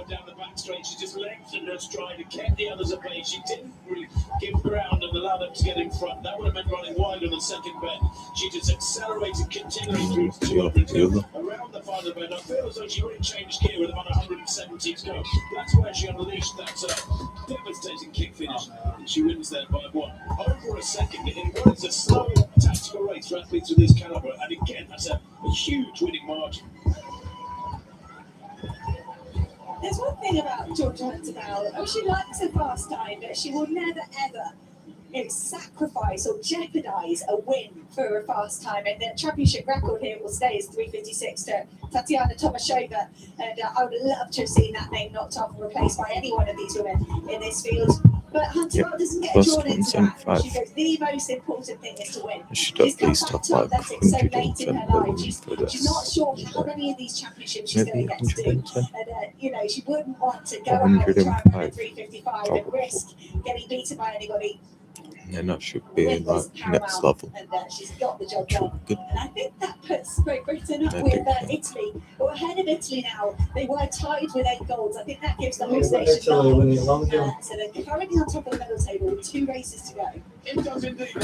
Down the back straight, she just lengthened her stride and kept the others at bay. She didn't really give ground and allow them to get in front. That would have meant running wide on the second bend. She just accelerated continually through 200 around the final bend. I feel as though she really changed gear with about 170 to go. That's where she unleashed that devastating kick finish. And she wins there by what? Over a second in what is a slow tactical race for athletes of this caliber. And again, that's a huge winning margin. There's one thing about Georgia Hunter, she likes a fast time, but she will never ever sacrifice or jeopardize a win for a fast time. And the championship record here will stay as 3:56 to Tatiana Tomashova. And I would love to have seen that name knocked off and replaced by any one of these women in this field. But Hunter doesn't get drawn into that. She goes, the most important thing is to win. I should She's at come least back have to like athletics so late in her life. 110 for She's not this. sure how many of these championships she's going Maybe to get to do. 110. And, she wouldn't want to go out and try and run a 105. 3:55 and risk getting beaten by anybody. And that should be like next level. And she's got the job done. Good. And I think that puts Great Britain up with Italy, who are ahead of Italy now. They were tied with 8 goals. I think that gives the host nation Italy winning long jump. so they're currently on top of the medal table with 2 races to go. It does indeed. I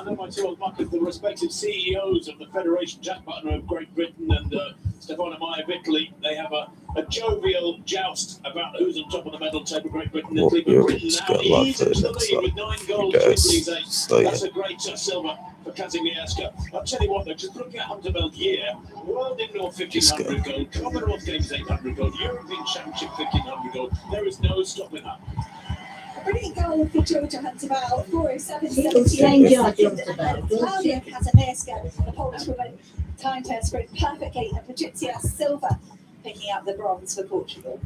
know my 2 old buckets, the respective CEOs of the Federation, Jack Butler of Great Britain and Stefano Mai of Italy. They have a jovial joust about who's on top of the medal table. Great Britain and Italy. Well, But Britain now eased into the lead with 9 goals to Italy's 8. So, That's a great silver for Kazimierska. I'll tell you what, though, just looking at Hunterveld year, World Indoor 1500 gold, Commonwealth Games 800 gold, European Championship 1500 gold. There is no stopping that. A brilliant goal for Georgia Hunterveld, 4:07.78. Claudia Kazimierska, the Polish woman, timed her sprint perfectly, and Patricia Silva picking up the bronze for Portugal.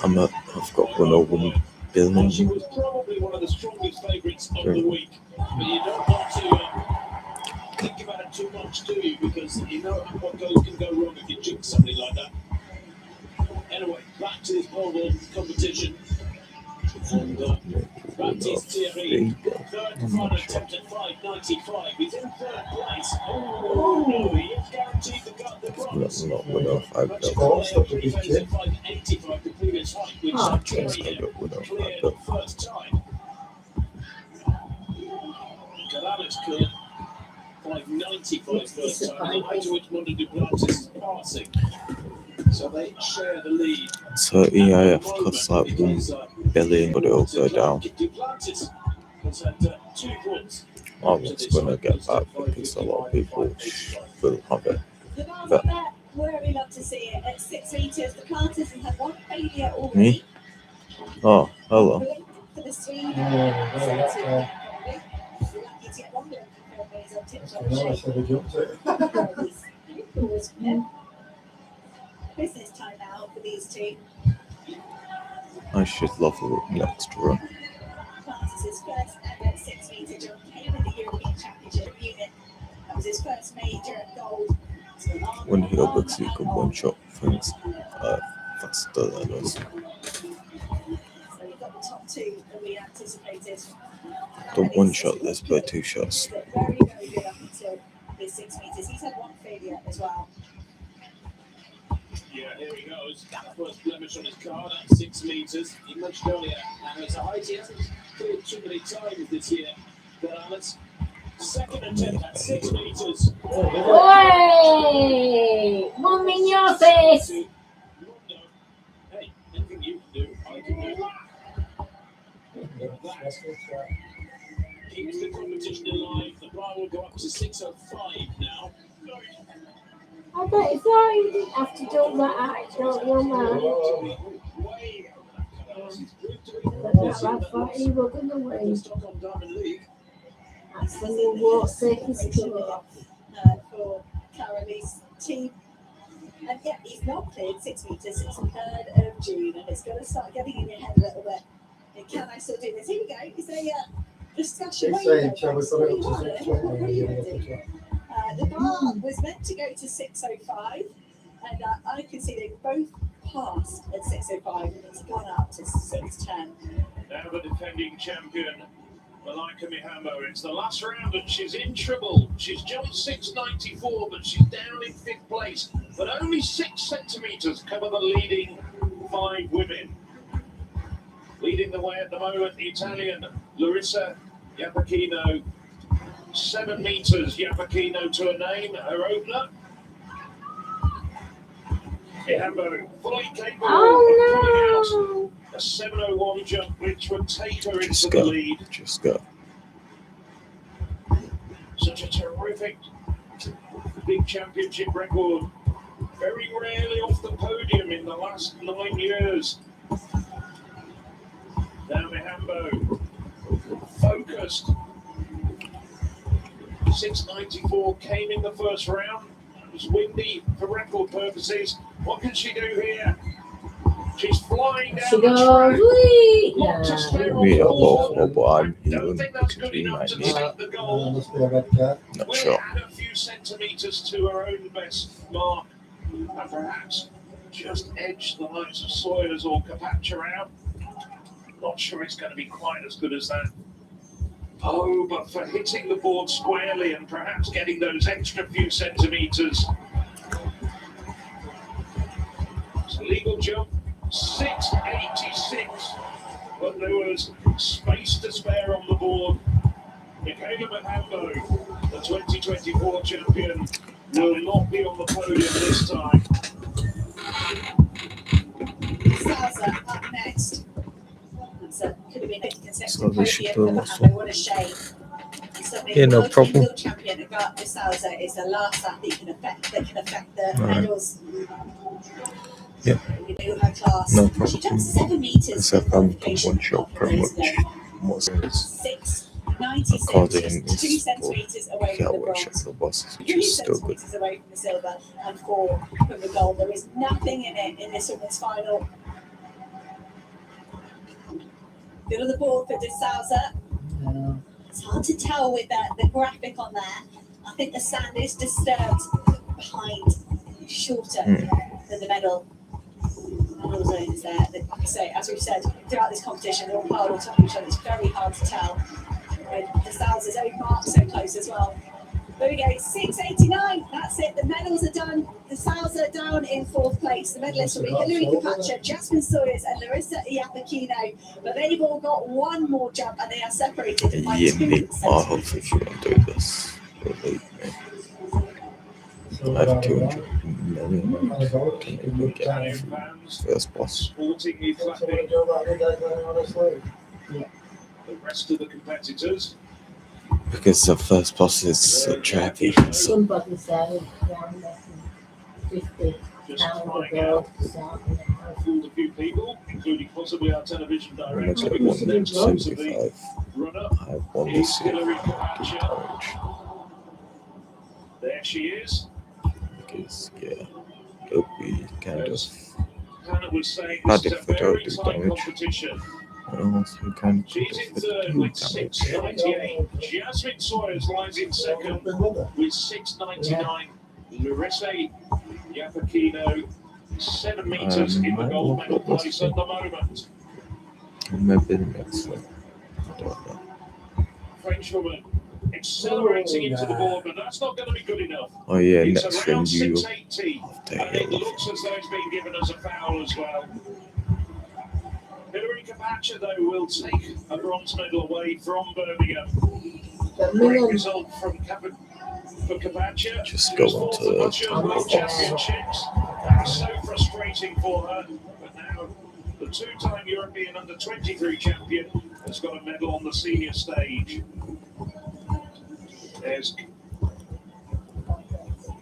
I've got 101 billion. She was probably one of the strongest favourites of the week. But you don't want to think about it too much, do you? Because you know what can go wrong if you jinx somebody like that. Anyway, back to this pole vault competition. And Baptiste Thierry, third final attempt at 5.95. He's in 3rd place. Oh, he is guaranteed the bronze. Not 105 Oh, billion. stop the big kid. 5.85 the previous height, which Thierry cleared the first time. Corrales cleared 5.95 first time, and the height to which Mondo Duplantis is passing. So they share the lead. So EIF costs like 1 billion, but it'll go down. Duplantis has had 2 points. Well, it's going to get back because a lot of people will have it. The bars But there, we love to see it at 6 metres. The Planters have had 1 failure already. me? Oh, hello. For the Swede. Lucky to get one blink for Faisal on I should have jumped it. Business time now for these 2. I should level up next run. Planters' first ever 6 metre jump came in the European Championship unit. That was his first major gold. When he got books, you can one shot things faster than us. So we've got the top 2 that we anticipated. Don't one shot this by 2 shots. Very, very good up until his 6 metres. He's had 1 failure as well. Yeah, here he goes. First blemish on his card at 6 metres. He mentioned earlier, and it's a height he hasn't cleared too many times this year. But Alice, second attempt at 6 metres. Oi! Mum in your face! Hey, anything you can do, I can do. Keeps the competition alive. The bar will go up to 6:05 now. I bet if I didn't have to do that, I don't know, man. But that lad thought he was going to win. That's the new War Circus Tour. For Carolie's team. And yeah, he's not cleared 6 metres since the 3rd of June, and it's going to start getting in your head a little bit. And can I still do this? Here we go. Is a discussion. He's saying, shall we put it up to 6:20? The bar was meant to go to 6:05, and I can see they both passed at 6:05, and it's gone up to 6:10. Now the defending champion, Malaika Mihambo. It's the last round and she's in trouble. She's jumped 6.94, but she's down in 5th place. But only 6 centimetres cover the leading 5 women. Leading the way at the moment, the Italian Larissa Iapicino. 7 metres, Iapicino to a name, her opener. Mihambo, fully capable of pulling out a 7:01 jump, which would take her into the lead. Just go. Such a terrific big championship record. Very rarely off the podium in the last 9 years. Now Mihambo, focused. 6.94 came in the first round. It was windy for record purposes. What can she do here? She's flying down She the goes, track. wee! Lot to spare on We the are board. both but I'm Don't healing think that's because good we enough might to need take the goal. Must be a red card. Not Will sure. add a few centimetres to her own best mark, and perhaps just edge the likes of Sawyers or Capaccia out. Not sure it's going to be quite as good as that. Oh, but for hitting the board squarely and perhaps getting those extra few centimetres. It's a legal jump, 6.86, but there was space to spare on the board. Michaela Mihambo, the 2024 champion, will not be on the podium this time. Salsa up next. Could have been a So consecutive we should podium do for this Mihambo. What a shame. Yeah, no problem. World champion Agatha Salsa is the last that can affect the Alright. medals. Yeah. You know her class. No She problem. jumped 7 meters. It's a one shot pretty much. Most of it's 6.96, according just 2 is centimeters away yeah, from the well, bronze. check the bosses, which 3 is still good. centimeters away from the silver and 4 from the gold. There is nothing in it in this women's final. Good on the board for De Souza. Yeah. It's hard to tell with the graphic on there. I think the sand is disturbed behind, shorter than the medal. Medal zone is there. Like I say, as we've said, throughout this competition, they're all piled on top of each other. It's very hard to tell. The Souza's own mark so close as well. There we go, 6.89. That's it. The medals are done. The Souza down in 4th place. The medalists will be Hilary Capaccia, Jasmine Sawyers, and Larissa Iapicino. But they've all got one more jump, and they are separated by Yeah, 2 make more centimeters. if you want to do this. Really, So, I have 200 million. I vote. Can you get first boss? Sportingly What's the clapping do about the guys running on a slave? the rest of the competitors. Because the first boss is so trappy. So Somebody said 150 Just pounds flying ago. out. Fooled a few people, including possibly our television I'm director, at because next to the 175. runner I want to is see Hilary the Capaccia. orange. There she is. Because, yeah, it'll be kind of. Hannah was saying Not this is a if we don't very do tight damage. competition. Also, kind of She's in good third to with do damage. 6.98. Jasmine Sawyers lies in second with 6.99. Larissa Iapicino, 7 metres in the gold medal place at the moment. Maybe the next one. I don't know. French woman accelerating into the board, but that's not going to be good enough. Oh yeah, It's next around round you 680, and it looks as though it's been given as a foul as well. Hillary Capaccia, though, will take a bronze medal away from Birmingham. Great result from for Capaccia. just go on to World Championships. That's so frustrating for her. But now the two-time European under-23 champion has got a medal on the senior stage. There's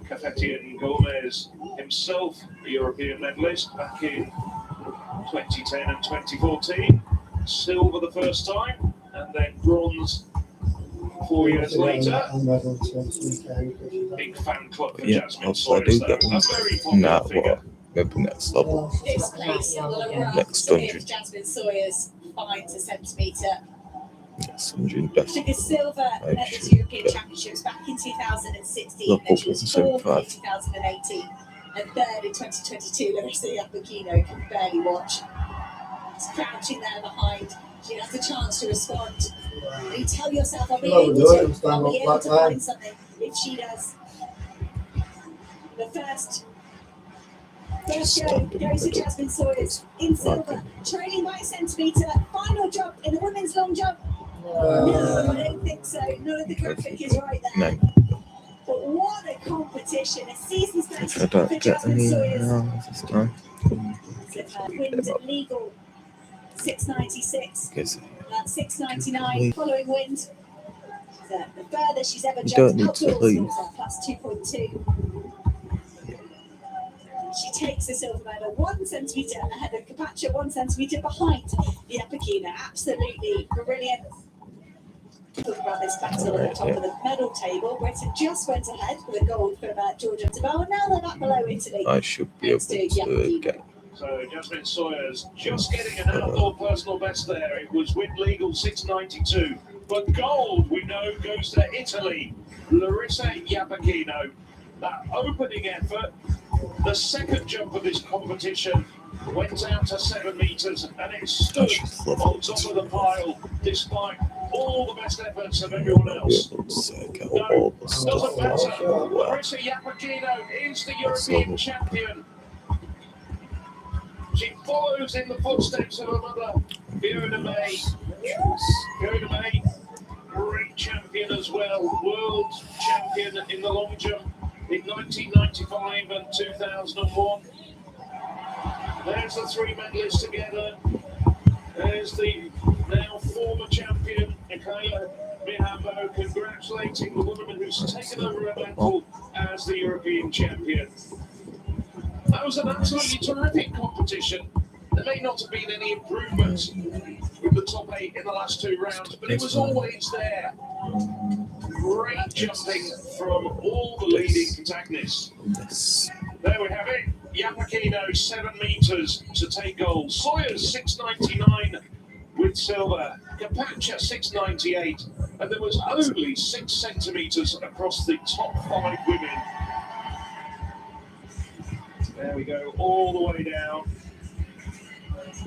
Cafetian Gomez, himself a European medalist back in 2010 and 2014. Silver the first time, and then bronze 4 years later. Big fan club for Jasmine also I do Sawyers, get though. one. A very popular figure. Maybe next level. This place in the run Next if 100. Jasmine Sawyers finds a centimetre. Next 100 best. Took a silver at the should European get Championships back in 2016. level Then she was fourth in 175. 2018 and third in 2022. Larissa Yapagino can barely watch. She's crouching there behind. She has the chance to respond. And you tell yourself, I'll be able to find something if she does. The first go goes to Jasmine Sawyers in silver, trailing by a centimetre. Final jump in the women's long jump. No, I don't think so. None of the graphic is right there. No. But what a competition! A season's best If I don't for get Jasmine any Sawyers. this time. Wind legal 696. Guess At 699 following wind. The furthest she's ever you jumped don't need to outdoors leave. was at plus 2.2. She takes the silver medal 1 centimetre ahead of Capaccia, 1 centimetre behind the Yapagino. Absolutely brilliant. Talk about this battle at the top of the medal table. Britain just went ahead with a gold from Georgia Tabell, and now they're back below Italy. I should be able to get. So Jasmine Sawyers just getting an outdoor personal best there. It was wind legal 692. But gold, we know, goes to Italy. Larissa Yapagino. That opening effort, the second jump of this competition, went out to 7 metres and it stood on top of the pile despite all the best efforts of everyone else. No, doesn't matter. Larissa Yapagino is the European champion. She follows in the footsteps of her mother, Fiona May. Fiona May, great champion as well, world champion in the long jump in 1995 and 2001. There's the 3 medalists together. There's the now former champion, Michaela Mihambo, congratulating the woman who's taken over her mantle as the European champion. That was an absolutely terrific competition. There may not have been any improvements with the top 8 in the last 2 rounds, but it was always there. Great jumping from all the leading protagonists. There we have it. Yapagino 7 metres to take gold. Sawyers 699 with silver. Capaccia 698, and there was only 6 centimetres across the top 5 women. There we go, all the way down.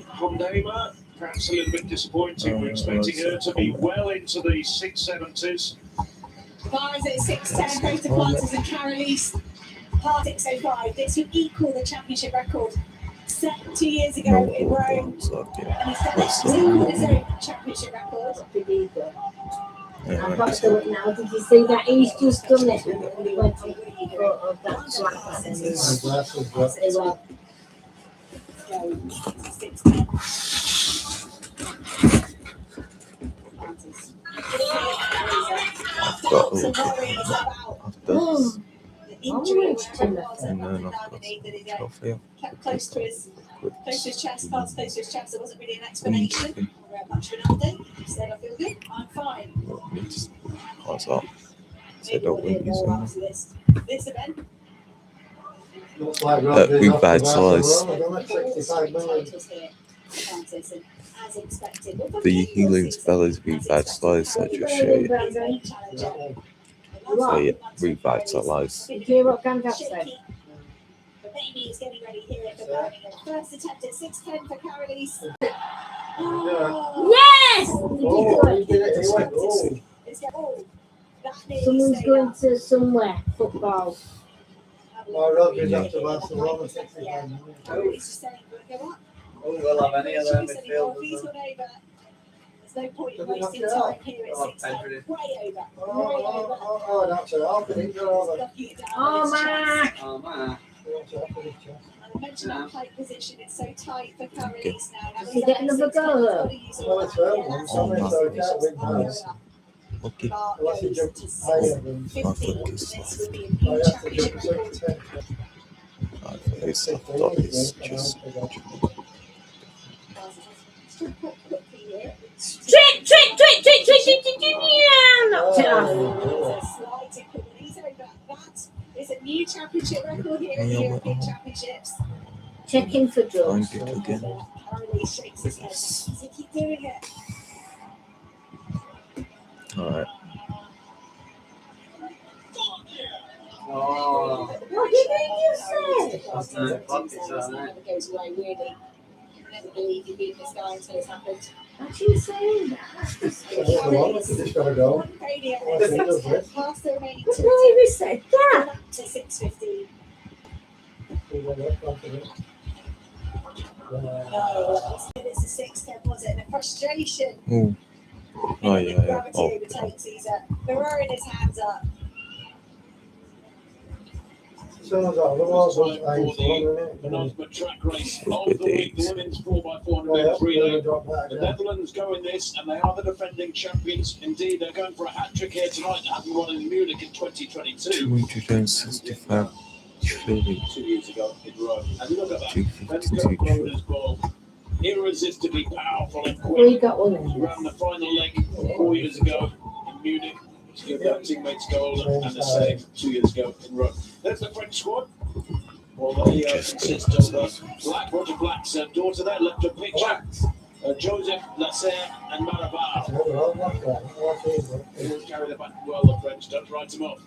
Hondema, perhaps a little bit disappointing. We're expecting her to be well into the 670s. Bars at 610, both the Planters and Carolise. Par 605. This would equal the championship record set 2 years ago in Rome. And he's done it to equal his own championship record. I've got to do it now. Did you see that? He's just done it. And he went on the photo of that black man. Say, well, kept close to his chest, past close to his chest. There wasn't really an explanation or much of an update. He said, I feel good, I'm fine. What's up? So don't win This event. Revitalize the healing spell is revitalize. I just show you. So yeah, revitalize. did you hear what Gandalf said? The baby is getting ready here for Birmingham. First attempt at 610 for Carolise. Yes! That Someone's going to somewhere, football. My rugby's after Barcelona 65 minutes. Oh, we'll have any of them midfielders. There's no point in wasting time here at 6:10. Way over. Oh, that's it. I'll think you're all right. Oh, Mark! Oh, man. I mentioned that plate position, it's so tight for Carolis now. Does he get another go, though? Well, it's well, one, so I can't win now. Okay. Unless you jump higher than I think it's I have to jump 6 to 10. I think it's I thought it's just Knocked it off. That is a new championship record here at the European Championships. Checking for find drugs. it again. Carolis shakes his head. Does he keep doing it? Alright. Oh, What did you say? that's no pockets, aren't they? Never goes away, really. Never believe you beat this guy until it's happened. What you saying that? Just gotta go. One failure. Well, he does this. Past the remaining What two. did I even say that? Up to 6:15. No, it's a 6:10, was it? And a frustration. Oh. Oh And yeah, yeah. gravity Oh, overtakes Caesar. Throwing his hands up. Sounds like the walls was For fine, the so penultimate track race Look of at the week, the these. women's 4x400 yeah, metres relay. drop that The again. Netherlands go in this, and they are the defending champions. Indeed, they're going for a hat-trick here tonight. They haven't won in Munich in 2022. 265 trillion. 2 years ago in Rome. And look at that. 252 Vensko trillion. Broder's ball. Irresistibly powerful and quick. We got one in. Around the final leg 4 years ago in Munich to give their teammates goal and the save 2 years ago in Rome. There's the French squad. Well, they consist of Black, Roger Black's daughter there, left a picture. Joseph, Lasserre, and Marabal. They all carry the back well, the French, don't write them off.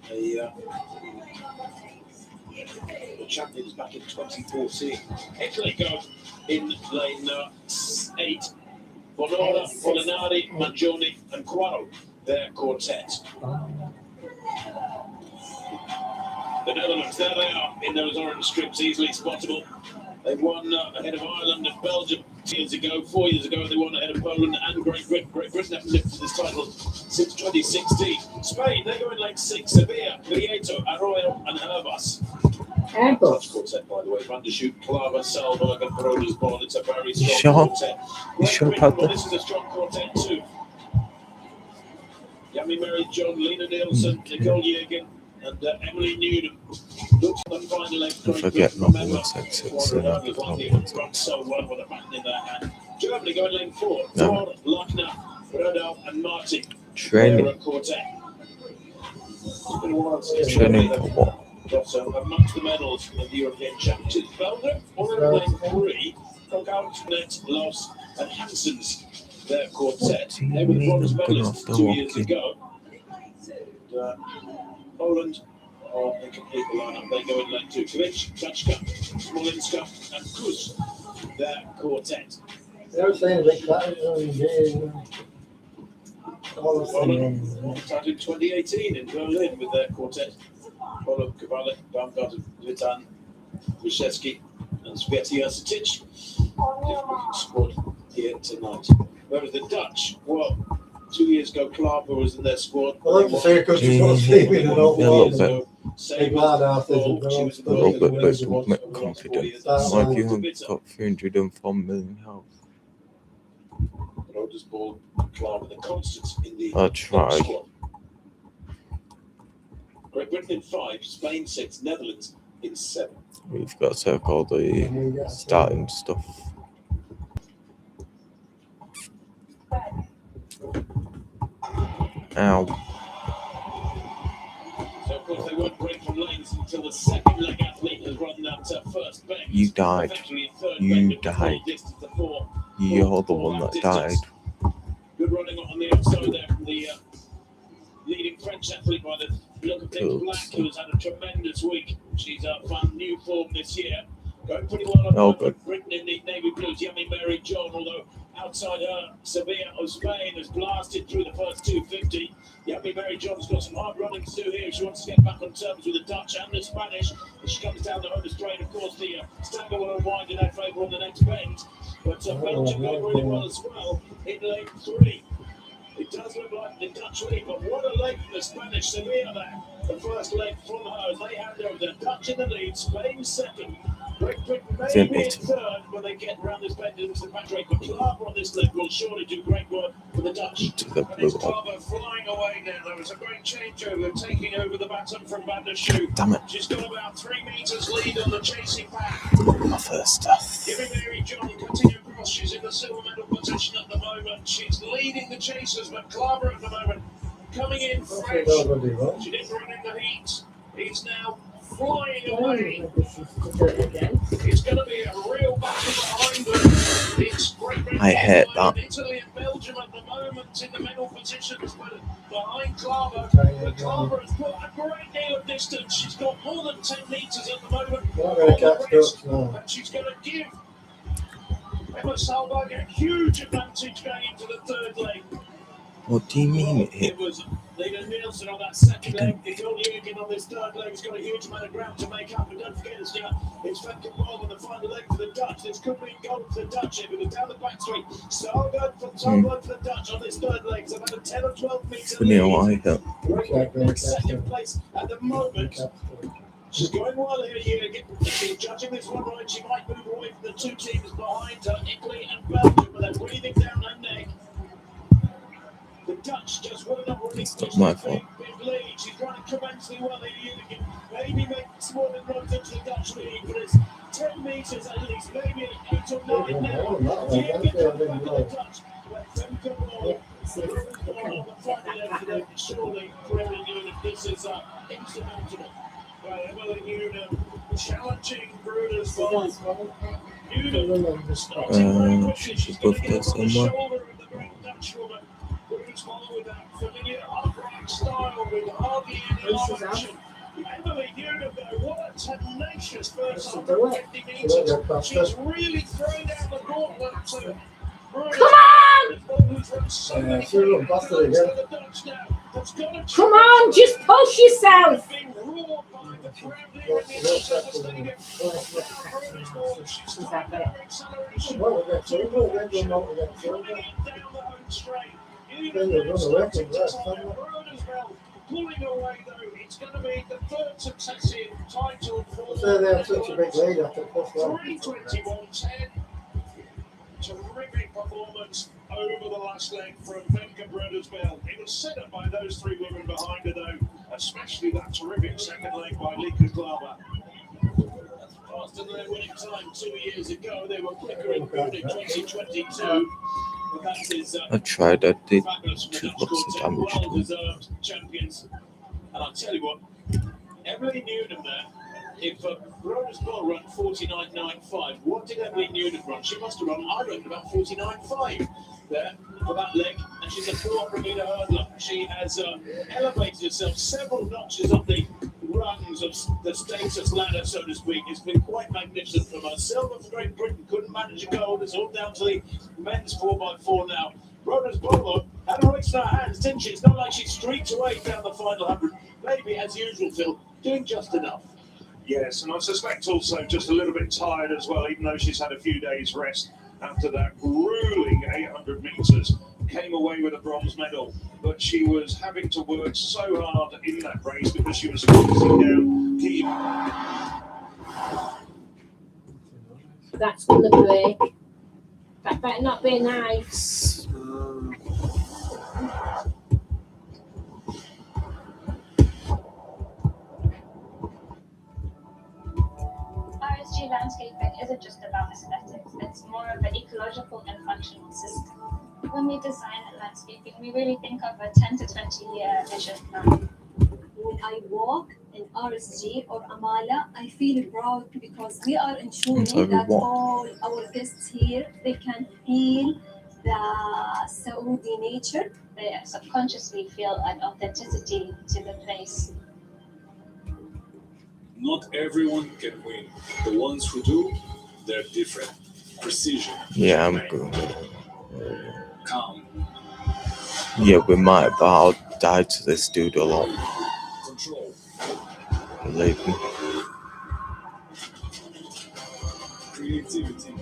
The champions back in 2014. Italy go in lane 8. Bonora, Molinari, Mangione, and Quaro, their quartet. The Netherlands, there they are, in those orange strips, easily spottable. They won ahead of Ireland and Belgium 2 years ago. 4 years ago, they won ahead of Poland and Great Britain. Great Britain haven't lifted this title since 2016. Spain, they go in lane 6. Sevilla, Vieto, Arroyo, and Herbas. Touch quartet, by the way. Van der Schoot, Klaver, Salberg, and Broder's ball. It's a very strong Sure. quartet. You Great sure Britain, about well, that? this is a strong quartet too. Yami Mary John, Lena Nielsen, Nicole Yegan, and Emily Newnham. Looks at the final leg. I forget number 166 and I forget number 166. Run so well with a baton in their hand. Germany going lane 4. No. Thor, Lochner, Rodel, and Martin. Training. They're a quartet. It's been a while since Training they've for what? got amongst the medals of the European Championships. Belgium, or in lane 3, Cockhout, Net, Loss, and Hansens. Their quartet. They were the bronze medalists 2 years ago. And, Poland are a complete lineup. They go in lane 2. Kvich, Tachka, Smolinska, and Kuz. Their quartet. They're saying a big pattern on the game. All the Poland same. started in 2018 in Berlin with their quartet. Poland, Kowalik, Baumgart, Vitan, Wyszewski, and Sveti Ersitic. Different squad here tonight. Whereas the Dutch, well, 2 years ago, Klaver was in their squad. I like to say because you're not sleeping and all Yeah, a little bit. Big lad after A little bit, but make confident. Like you haven't got 304 million health. Broder's ball, Klaver, the constants in the I'll try. squad. Great Britain in 5, Spain 6, Netherlands in 7. We've got to take all the starting stuff. Ow. So of course they won't break from lanes until the second leg athlete has run that first bend. You died. Effectively a third You bend of died. full distance to 4. You're the one that died. Good running on the outside there from the leading French athlete by the look of things. Cool. Black, who has had a tremendous week. She's found new form this year. Going pretty well on Oh, good. Britain in the navy blues, Yummy Mary John, although outside her, Sevilla of Spain has blasted through the first 250. Yummy Mary John's got some hard running to do here. She wants to get back on terms with the Dutch and the Spanish. As she comes down the home straight, of course, the stagger will unwind in their favour on the next bend. But Belgium going really well as well in lane 3. It does look like the Dutch lead, but what a leg for the Spanish. Sevilla there. The first leg from her as they hand over the Dutch in the lead, Spain second. Great Britain maybe in third, but they get around this bend into the Patrick. But Klaver on this leg will surely do great work for the Dutch. And it's Klaver flying away now. There was a great changeover, taking over the baton from Van der Schuh. Damn it. She's got about 3 metres lead on the chasing pack. My first stuff. Giving Mary John cutting across. She's in the silver medal position at the moment. She's leading the chasers, but Klaver at the moment coming in fresh. She didn't run in the heat. He's now flying away. It's going to be a real battle behind them. It's Great Britain, I hate that. Italy and Belgium at the moment in the medal positions, but behind Klaver. But Klaver has put a great deal of distance. She's got more than 10 metres at the moment on the wrist, and she's going to give Emma Salberg a huge advantage going into the third leg. What do you mean It was Lena Nielsen on that second leg. Nicole Jürgen on this third leg has got a huge amount of ground to make up. And don't forget, it's Femke Bol on the final leg for the Dutch. This could be gold for the Dutch here because down the back straight. Salberg for the Dutch on this third leg. It's about a 10 or 12 metre lead. In second place at the moment. She's going well here. She's judging this one right. She might move away from the two teams behind her, Italy and Belgium, but they're breathing down her neck. The Dutch just well enough running It's my fault. big lead. She's running tremendously well here. Maybe make small and runs into the Dutch lead, but it's 10 metres at least, maybe 8 or 9 now. The Dutch. Femke Bol, on the final leg for them. Surely, Emily Newman, this is insurmountable. Well, Emily Newman challenging Bruder's ball. Newman starting very quickly. She's going to get on the shoulder of the great Dutch woman. Bruder's ball with that familiar upright style with hardly any arm action. Emily Newman, though, what a tenacious first 150 metres. She's really thrown down the gauntlet to Bruder's. Come on! Come on, just push yourself. Pulling away though, it's going to be the third successive title for they have such a big lead after the first one. 3:21.10. Terrific performance over the last leg from Femke Brodesbell. It was set up by those three women behind her though, especially that terrific second leg by Lika Klaver. That's faster than their winning time 2 years ago. They were quicker in Munich 2022. But that is I tried, I did fabulous from the Dutch lots of quartet, damage. well-deserved champions. And I'll tell you what, Emily Newman there, if Brodesbell run 49.95, what did Emily Newman run? She must have run, I reckon, about 49.5 there for that leg. And she's a 400-metre hurdler. She has elevated herself several notches up the rungs of the status ladder, so to speak. It's been quite magnificent from her. Silver for Great Britain, couldn't manage a gold. It's all down to the men's 4x4 now. Brodesbell had a race in her hands, didn't she? It's not like she streaked away down the final 100. Maybe, as usual, Phil, doing just enough. Yes, and I suspect also just a little bit tired as well, even though she's had a few days rest after that grueling 800 metres. Came away with a bronze medal, but she was having to work so hard in that race because she was focusing down key. That's gonna break. That better not be a knife. RSG landscaping isn't just about aesthetics, it's more of an ecological and functional system. When we design landscaping, we really think of a 10 to 20 year vision plan. When I walk in RSG or Amala, I feel proud because we are ensuring that all our guests here, they can feel the Saudi nature. They subconsciously feel an authenticity to the place. Not everyone can win. The ones who do, they're different. Precision. Yeah, I'm good. Calm. Yeah, we might, but I'll die to this dude a lot. Control. Believe me. Creativity.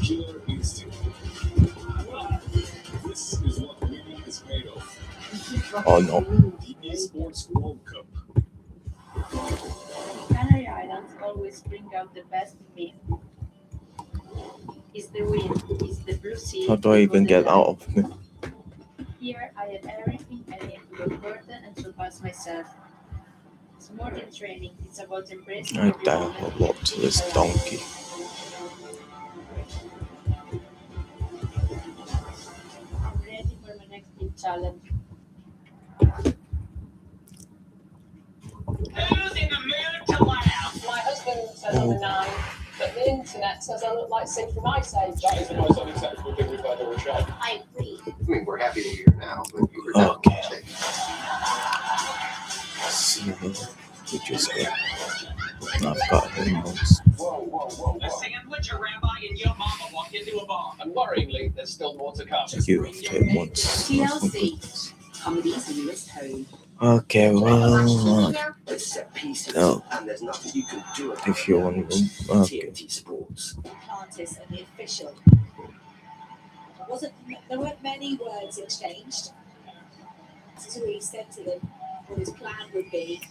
Killer instinct. This is what winning is made of. Oh no. The Esports World Cup. Canary Islands always bring out the best in me. Is the wind, is the blue sea. How do I even get out of it? Here I have everything I need to work further and surpass myself. It's more than training, it's about embracing I every die moment a lot to this donkey. I'm ready for my next big challenge. Who's in the mood to laugh? My husband says I'm a 9, but the internet says I look like 6 for my age. That is the most unacceptable thing we've heard all show. I agree. I mean, we're happy to hear now, but you were not Okay. mistaken. See, we just I've got hormones. A sandwich, a rabbi, and your mama walk into a bar. And worryingly, there's still more to come. You hit once. TLC. Comedies in this home. Okay, well, There's set pieces, no. and there's nothing you can do about If you want to, okay. TNT Sports. Artist and the official. There weren't many words exchanged. This is what he said to them, what his plan would be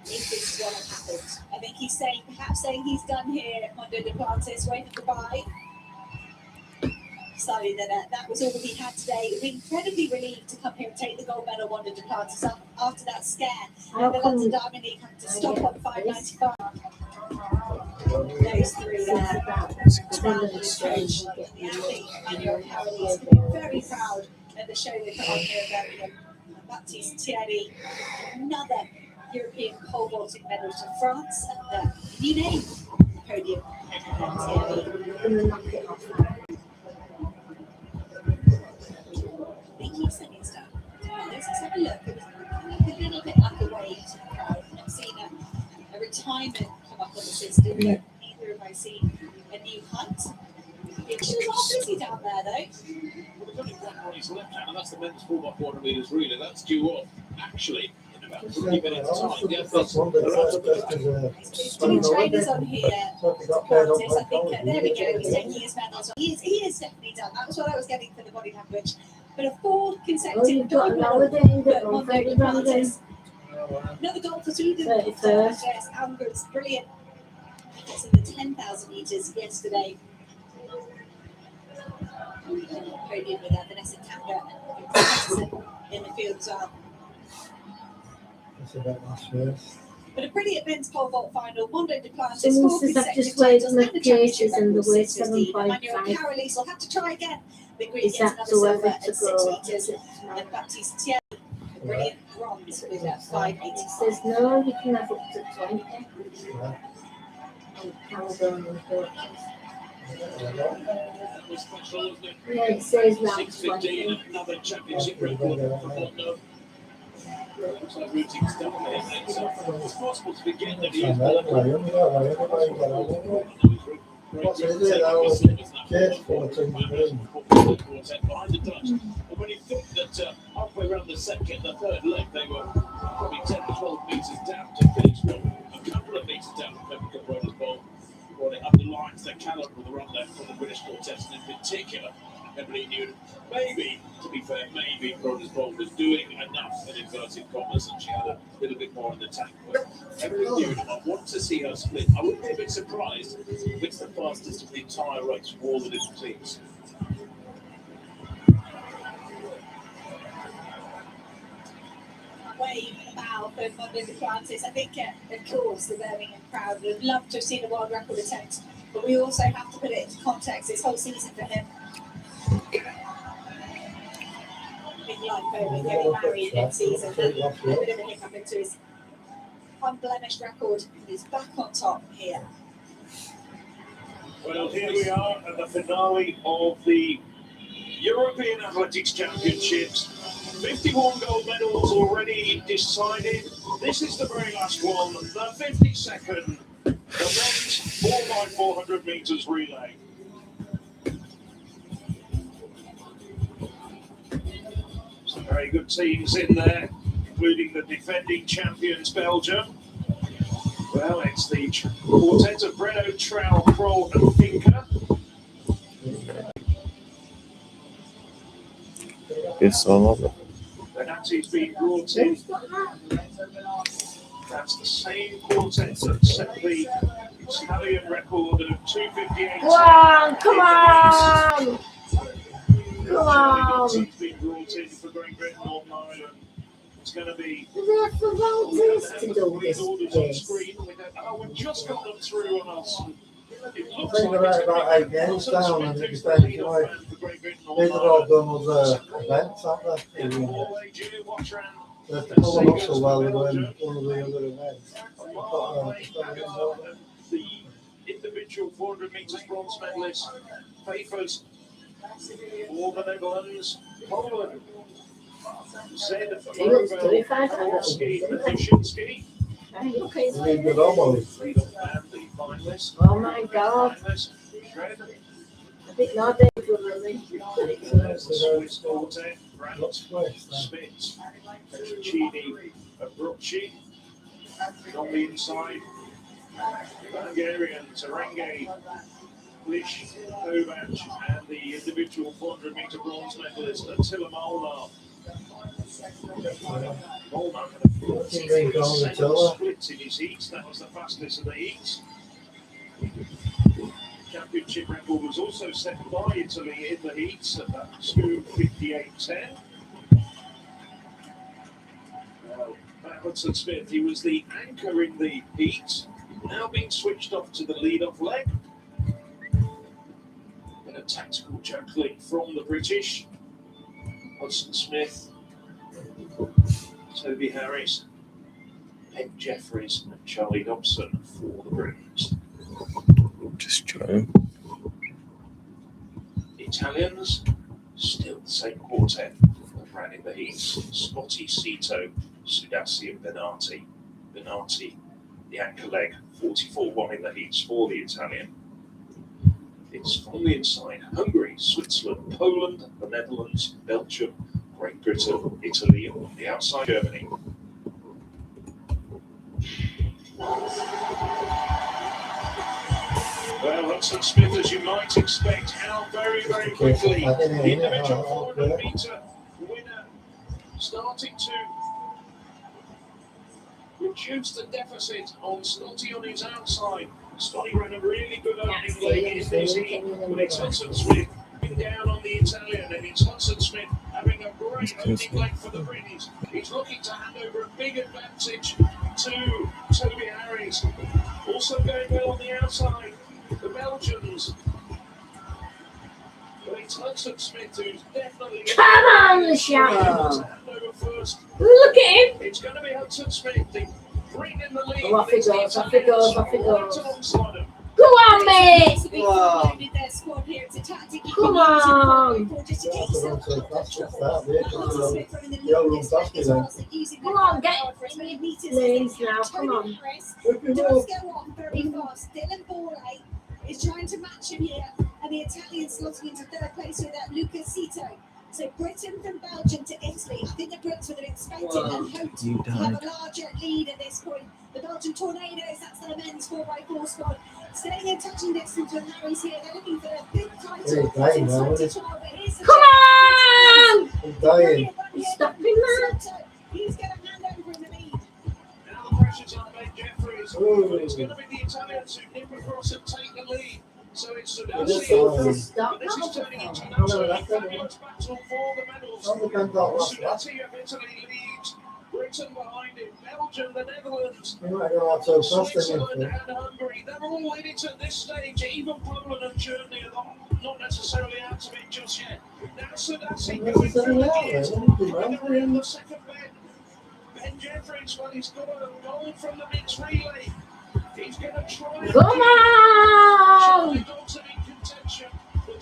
if this is what had happened. I think he's saying, perhaps saying he's done here at Mondo Duplantis, waving goodbye. Decided that was all he had today. He'd be incredibly relieved to come here and take the gold medal Mondo Duplantis after that scare. And the London Diamond League had to stop on 5.95. Those three there. Around the stretch. The athlete, Manuel Carolis, very proud of the show they put on here in Birmingham. Baptiste Thierry, another European pole vaulting medal to France, and new name podium. Thierry. He keeps sending stuff. Let's have a look. It was a little bit like a wave to the crowd. I've seen a retirement come up on the system, but neither have I seen a new hunt. Pictures are busy down there, though. Well, there's only one on his left hand, and that's the men's 4x400 metres relay. That's due off, actually, in about 3 minutes' time. Yeah, There's two trainers on here. Practice. I think there we go. He's taking his medals. He is definitely done. That was what I was getting for the body language. But a fourth consecutive gold medal for Mondo Duplantis. Another gold for Sweden. Andres Almgren's brilliant. It's in the 10,000 metres yesterday. Podium with Vanessa Tanga and in the field as well. That's about last year. But a brilliant men's pole vault final. Mondo Duplantis, Someone 4 says I've consecutive just weighed titles my and the championship cases and the record weight 6 15. Manuel 7.5. Carolis will have to try again. The Greek Is gets that another the silver weather at to 6 go? metres. And Baptiste Thierry, brilliant bronze with that 5 metres. It says no, you can have up to 20. And Caledonian coaches. Yeah, it says round 6:15, 20. another championship record for Mondo. Looks like routing stuff for him. It's possible to forget that he is What's it there? Case 14 green. behind the Dutch. And when you think that halfway around the second, the third leg, they were probably 10 or 12 metres down to finish, well, a couple of metres down from Pepper Brothers Bowl. Well, it underlines the calibre of the run there for the British quartet, and in particular, Emily Newton. Maybe, to be fair, maybe Brothers Bowl was doing enough in inverted commas, and she had a little bit more in the tank. But Emily Newton, I want to see her split. I wouldn't be a bit surprised if it's the fastest of the entire race for all the different teams. Wave and a bow for Mondo Duplantis. I think, of course, the Birmingham crowd would love to have seen a world record attempt, but we also have to put it into context. This whole season for him. Big life over getting married mid-season. A bit of a hiccup into his unblemished record, and he's back on top here. Well, here we are at the finale of the European Athletics Championships. 51 gold medals already decided. This is the very last one, the 52nd, the men's 4x400 metres relay. Some very good teams in there, including the defending champions Belgium. Well, it's the quartet of Breno, Trowell, Kroll and Finker. Yes, I love it. Benatti's been brought in. That's the same quartet that set the Italian record of 2:58. Come on! Come on! He's been brought in for Great Britain, Northern Ireland. It's going to be. They're for voters to do this. We've just got them through on us. It I looks think like they're about 8 games down and it depends why. These are all done as events, aren't they? They have to pull them off so well to win one of the other events. The individual 400 metres bronze medalist papers for the Netherlands, Poland. Zed Dushinsky. Good almost. Oh my God. I think not they will really. Swiss quartet, Brandt, Spitz, Chini, Abruzzi. On the inside, Hungarian, Terenge, Lish, Kovac, and the individual 400 metre bronze medalist, Attila Molnar. Molnar had a 14% split in his heats. That was the fastest of the heats. Championship record was also set by Italy in the heats at that 2:58.10. Matt Hudson-Smith, he was the anchor in the heat, now being switched off to the lead-off leg. And a tactical juggling from the British. Hudson-Smith, Toby Harris, Ben Jeffries and Charlie Dobson for the Britons. Just trying. Italians, still the same quartet that ran in the heats. Scotti, Cito, Sudassi and Benatti. Benatti, the anchor leg, 44-1 in the heats for the Italian. It's from the inside, Hungary, Switzerland, Poland, the Netherlands, Belgium, Great Britain, Italy, and on the outside, Germany. Well, Hudson-Smith, as you might expect, out very, very quickly. The individual 400 metre winner starting to reduce the deficit on Snotty on his outside. Snotty ran a really good opening leg in this heat, but it's Hudson-Smith down on the Italian, and it's Hudson-Smith having a great opening leg for the British. He's looking to hand over a big advantage to Toby Harris. Also going well on the outside, the Belgians. But it's Hudson-Smith who's definitely... Come on, the shot! Look at him! It's going to be Hudson-Smith bringing in the lead. Oh, off he goes, off he goes, off he goes. Go on, mate! Come on! Come on, get lanes now, come on. Does go on very fast. Dylan Borley is trying to match him here, and the Italian slotting into third place with that Luca Cito. So Britain from Belgium to Italy. I think the Brits would have expected and hoped to have a larger lead at this point. The Belgian Tornadoes, that's the men's 4x4 squad. Staying in touching distance with Harry's here. They're looking for a big title. Come on! He's dying. He's stopping that. He's going to hand over in the lead. Now the pressure's on Ben Jeffries. But it's going to be the Italians who nip across and take the lead. So it's Sudassi. This is turning into an absolute fabulous battle for the medals. Sudassi of Italy leads. Britain behind him. Belgium, the Netherlands. Switzerland and Hungary. They're all in it at this stage. Even Poland and Germany are not necessarily out of it just yet. Now Sudassi going through the gears. Hungary in the second bed. Ben Jeffries, well, he's got a goal from the mixed relay. He's going to try. Come on! In contention. The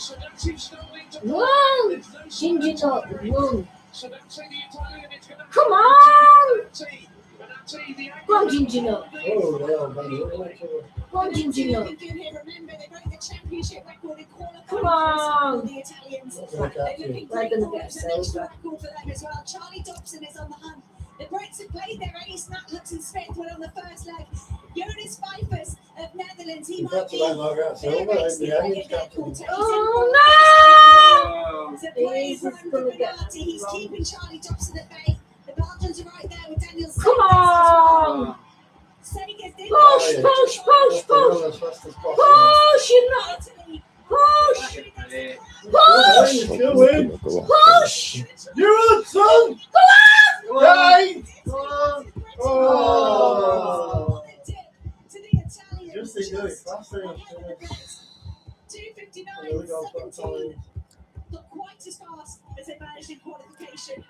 Whoa! Ginger Nut, whoa. Come on! Go on, Ginger Nut. Oh, they are bad. Go on, Ginger Nut. Remember, they broke the championship record in qualifying. Come on! The Italians. That's They're okay. looking They're great gonna form. get It's a national silver. record for them as well. Charlie Dobson is on the hunt. The Brits have played their ace. Matt Hudson-Smith went on the first leg. Jonas Vipers of Netherlands. He In might fact, be I might get silver. their I'd next be player hanging in their captain. quartet. Oh It's a brave He's run just for gonna get Bernardi. He's wrong. keeping Charlie Dobson at bay. The Belgians are right there with Daniel Come Sanders on! Seneca's did Push, push, push, push! As fast as possible. Push, you're not! Push! Push! You're still in. Push! You're on, son! Go on! Right! Oh! Oh! To the Italians. Just think really fast there. 2:59, 17. Not quite as fast as they managed in qualification.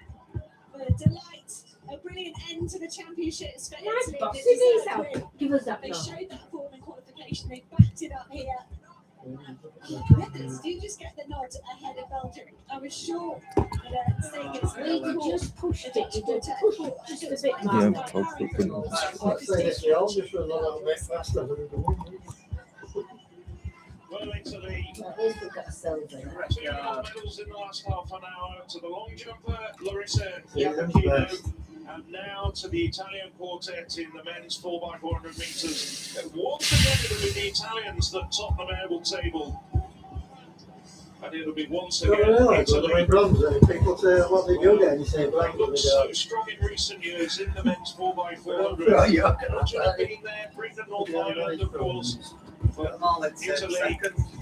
But a delight, a brilliant end to the championships for Nice Italy. boss, They it is deserved out. win. Give us that They now. showed that form in qualification. They backed it up here. Netherlands do just get the nod ahead of Belgium. I was sure that Seneca's We just pushed it. You just pushed it just a bit Yeah, more. probably couldn't. I'd say if the old just run a little bit faster. Well, Italy. At least we got silver. Two medals in the last half an hour to the long jumper, Larissa Yeah, Iapicino, and now to the Italian quartet in the men's 4x400 metres. And once again, it'll be the Italians that top the medal table. And it'll be once I again don't realise when Italy. they bronze, people say, what did you get? And you say, blank, Looked they so go, strong in recent years in the men's 4x400. Yeah, yeah. Should have been there, bring the North Ireland, of course. But Italy,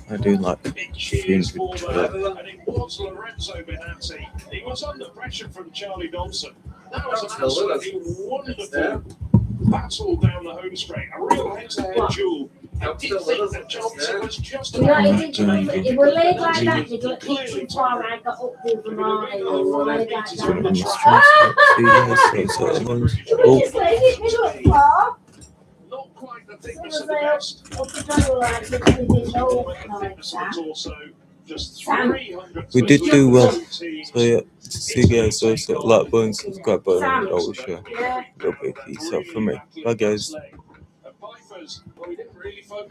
I do like big cheers for 300. that. And it was Lorenzo Benatti. He was under pressure from Charlie Dobson. That was an absolutely wonderful battle down the home straight. A real head-to-head duel. I did think that Johnson was just You know, about it didn't, it was laid like that. They got hit before I got up with the morning. It was laid like It's one of that. the strengths. So it's ones. We just laid it middle of the floor. not quite the As thickness soon of the as I best. up the door like it, we didn't know it like Thickness, but that. also just Sam. 300. We did do well. So yeah, see guys, so like, button, subscribe button, and always share. Yeah. Go big, peace out for me. Bye guys. Vipers